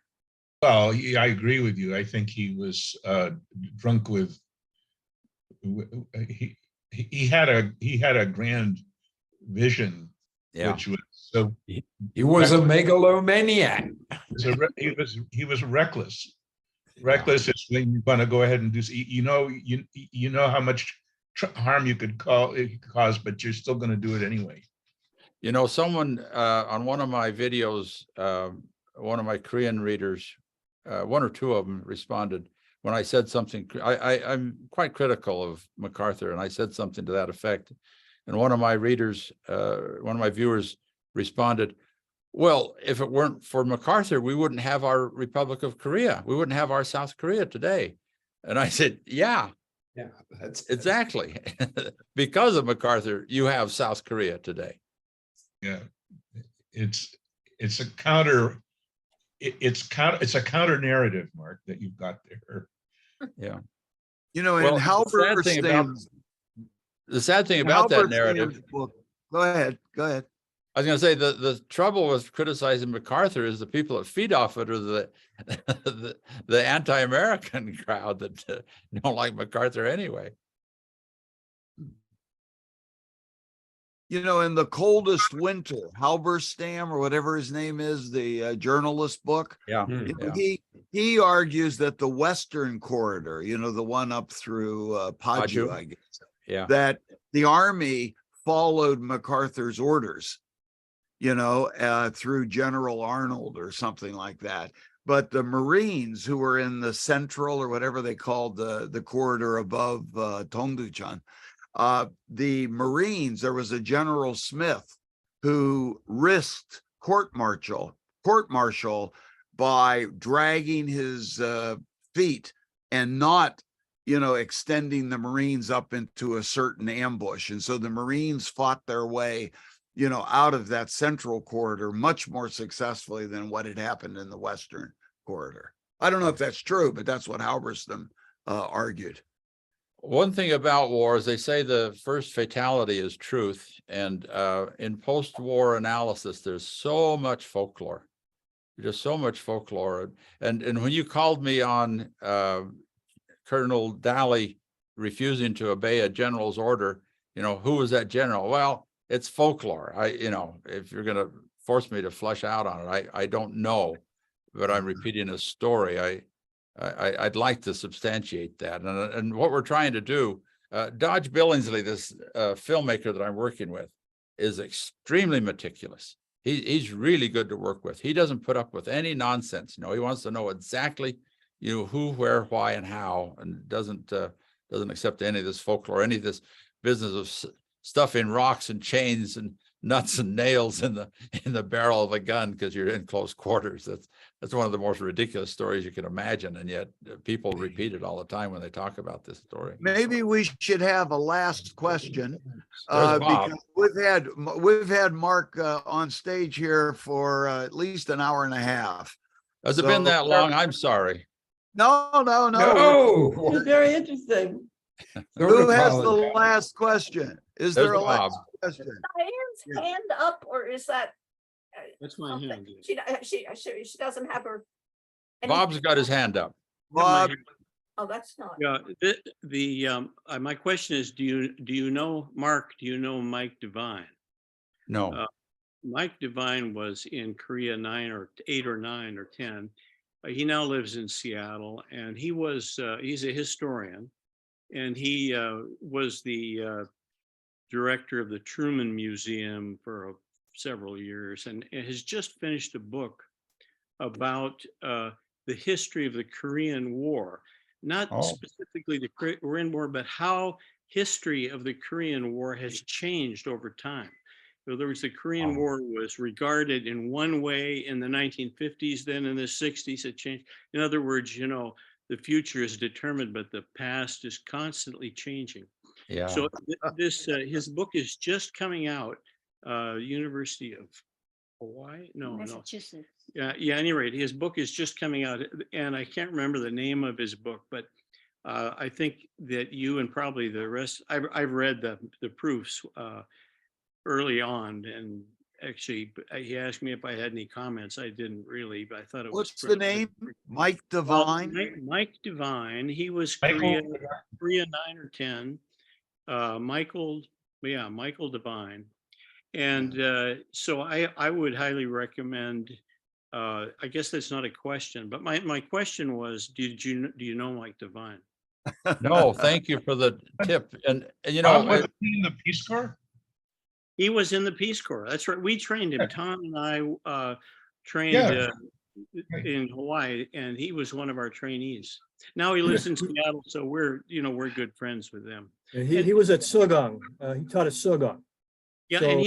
Well, I agree with you. I think he was drunk with. He had a grand vision, Yeah. which was so. He was a megalomaniac. He was reckless. Reckless is when you're going to go ahead and do. You know how much harm you could cause, but you're still going to do it anyway. You know, someone on one of my videos, one of my Korean readers, one or two of them responded when I said something. I'm quite critical of MacArthur, and I said something to that effect. And one of my readers, one of my viewers responded, well, if it weren't for MacArthur, we wouldn't have our Republic of Korea. We wouldn't have our South Korea today. And I said, yeah, That's exactly. Because of MacArthur, you have South Korea today. Yeah, it's a counter narrative, Mark, that you've got there. Yeah. You know, Well, in Halberstam's the sad thing about that narrative. Halberstam's book, go ahead. I was going to say the trouble with criticizing MacArthur is the people that feed off it are the anti-American crowd that don't like MacArthur anyway. You know, in The Coldest Winter, Halberstam or whatever his name is, the journalist book, Yeah. you know, Yeah. he argues that the Western corridor, you know, the one up through Paju, I guess, Yeah. that the army followed MacArthur's orders, you know, through General Arnold or something like that. But the Marines who were in the central or whatever they called the corridor above Tongduchan, the Marines, there was a General Smith who risked court-martial by dragging his feet and not, you know, extending the Marines up into a certain ambush. And so the Marines fought their way, you know, out of that central corridor much more successfully than what had happened in the Western corridor. I don't know if that's true, but that's what Halberstam argued. One thing about war is they say the first fatality is truth. And in post-war analysis, there's so much folklore, just so much folklore. And when you called me on Colonel Daly refusing to obey a general's order, you know, who was that general? Well, it's folklore. You know, if you're going to force me to flesh out on it, I don't know, but I'm repeating a story. I'd like to substantiate that. And what we're trying to do, Dodge Billingsley, this filmmaker that I'm working with, is extremely meticulous. He's really good to work with. He doesn't put up with any nonsense. You know, he wants to know exactly, you know, who, where, why, and how, and doesn't accept any of this folklore, any of this business of stuffing rocks and chains and nuts and nails in the barrel of a gun because you're in close quarters. That's one of the most ridiculous stories you can imagine, and yet people repeat it all the time when they talk about this story. Maybe we should have a last question Bob. because we've had Mark on stage here for at least an hour and a half. Has it been that long? I'm sorry. No. no. It's very interesting. Who has the last question? Is there a There's last Bob. question? Diane's hand up, or is that? That's my something? hand. She doesn't have her. Bob's got his hand up. Bob, Oh, that's not. Yeah, my question is, do you know, Mark, do you know Mike Devine? No. Mike Devine was in Korea 8 or 9 or 10. He now lives in Seattle, and he's a historian, and he was the director of the Truman Museum for several years, and has just finished a book about the history of the Korean War, not specifically the Korean War, but how history of the Korean War has changed over time. In other words, the Korean War was regarded in one way in the 1950s, then in the 60s it changed. In other words, you know, the future is determined, but the past is constantly changing. Yeah. So this, his book is just coming out, University of Hawaii? No. Massachusetts. Yeah, at any rate, his book is just coming out, and I can't remember the name of his book, but I think that you and probably the rest, I've read the proofs early on, and actually he asked me if I had any comments. I didn't really, but I thought it was. What's the name? Mike Devine? Mike Devine. He was Michael- Korea 9 or 10. Michael Devine. And so I would highly recommend, I guess that's not a question, but my question was, do you know Mike Devine? No, thank you for the tip. And you Bob know, was in the Peace Corps? He was in the Peace Corps. That's right. We trained him. Yeah. Tom and I trained Yeah. in Hawaii, and he was one of our trainees. Now he lives in Seattle, so we're good friends with them. And he was at Sogong. He taught at Sogong. Yeah, So- and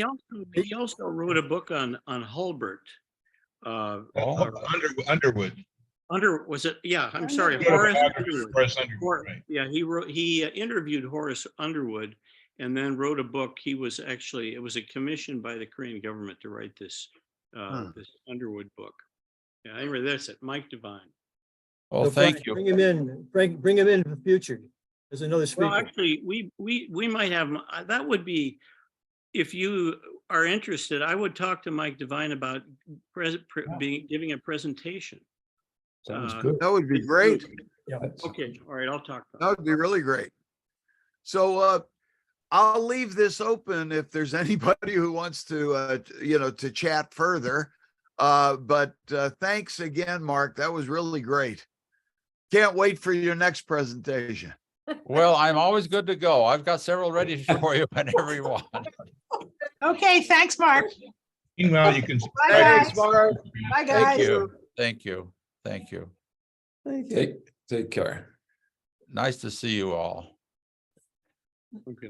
he also wrote a book on Hulbert. Underwood. Was it? Yeah, I'm sorry, Underwood. Horace Underwood. Horace Underwood, right. Yeah, he interviewed Horace Underwood and then wrote a book. It was a commission by the Korean government to write this this Underwood book. Yeah, anyway, that's it. Mike Devine. well, So thank Frank, you. Bring him in, bring him in the future as another speaker. Well, actually, we might have, that would be, if you are interested, I would talk to Mike Devine about giving a presentation. Sounds Uh, good. That would be great. That's- Okay, all right, I'll talk. That would be really great. So I'll leave this open if there's anybody who wants to to chat further. But thanks again, Mark. That was really great. Can't wait for your next presentation. Well, I'm always good to go. I've got several ready for you whenever you want. Okay, thanks, Mark. Meanwhile, you can. Bye, guys. Mark. Bye, Thank guys. you. Thank you. Thank you. Thank you. Take care. Nice to see you all. Okay.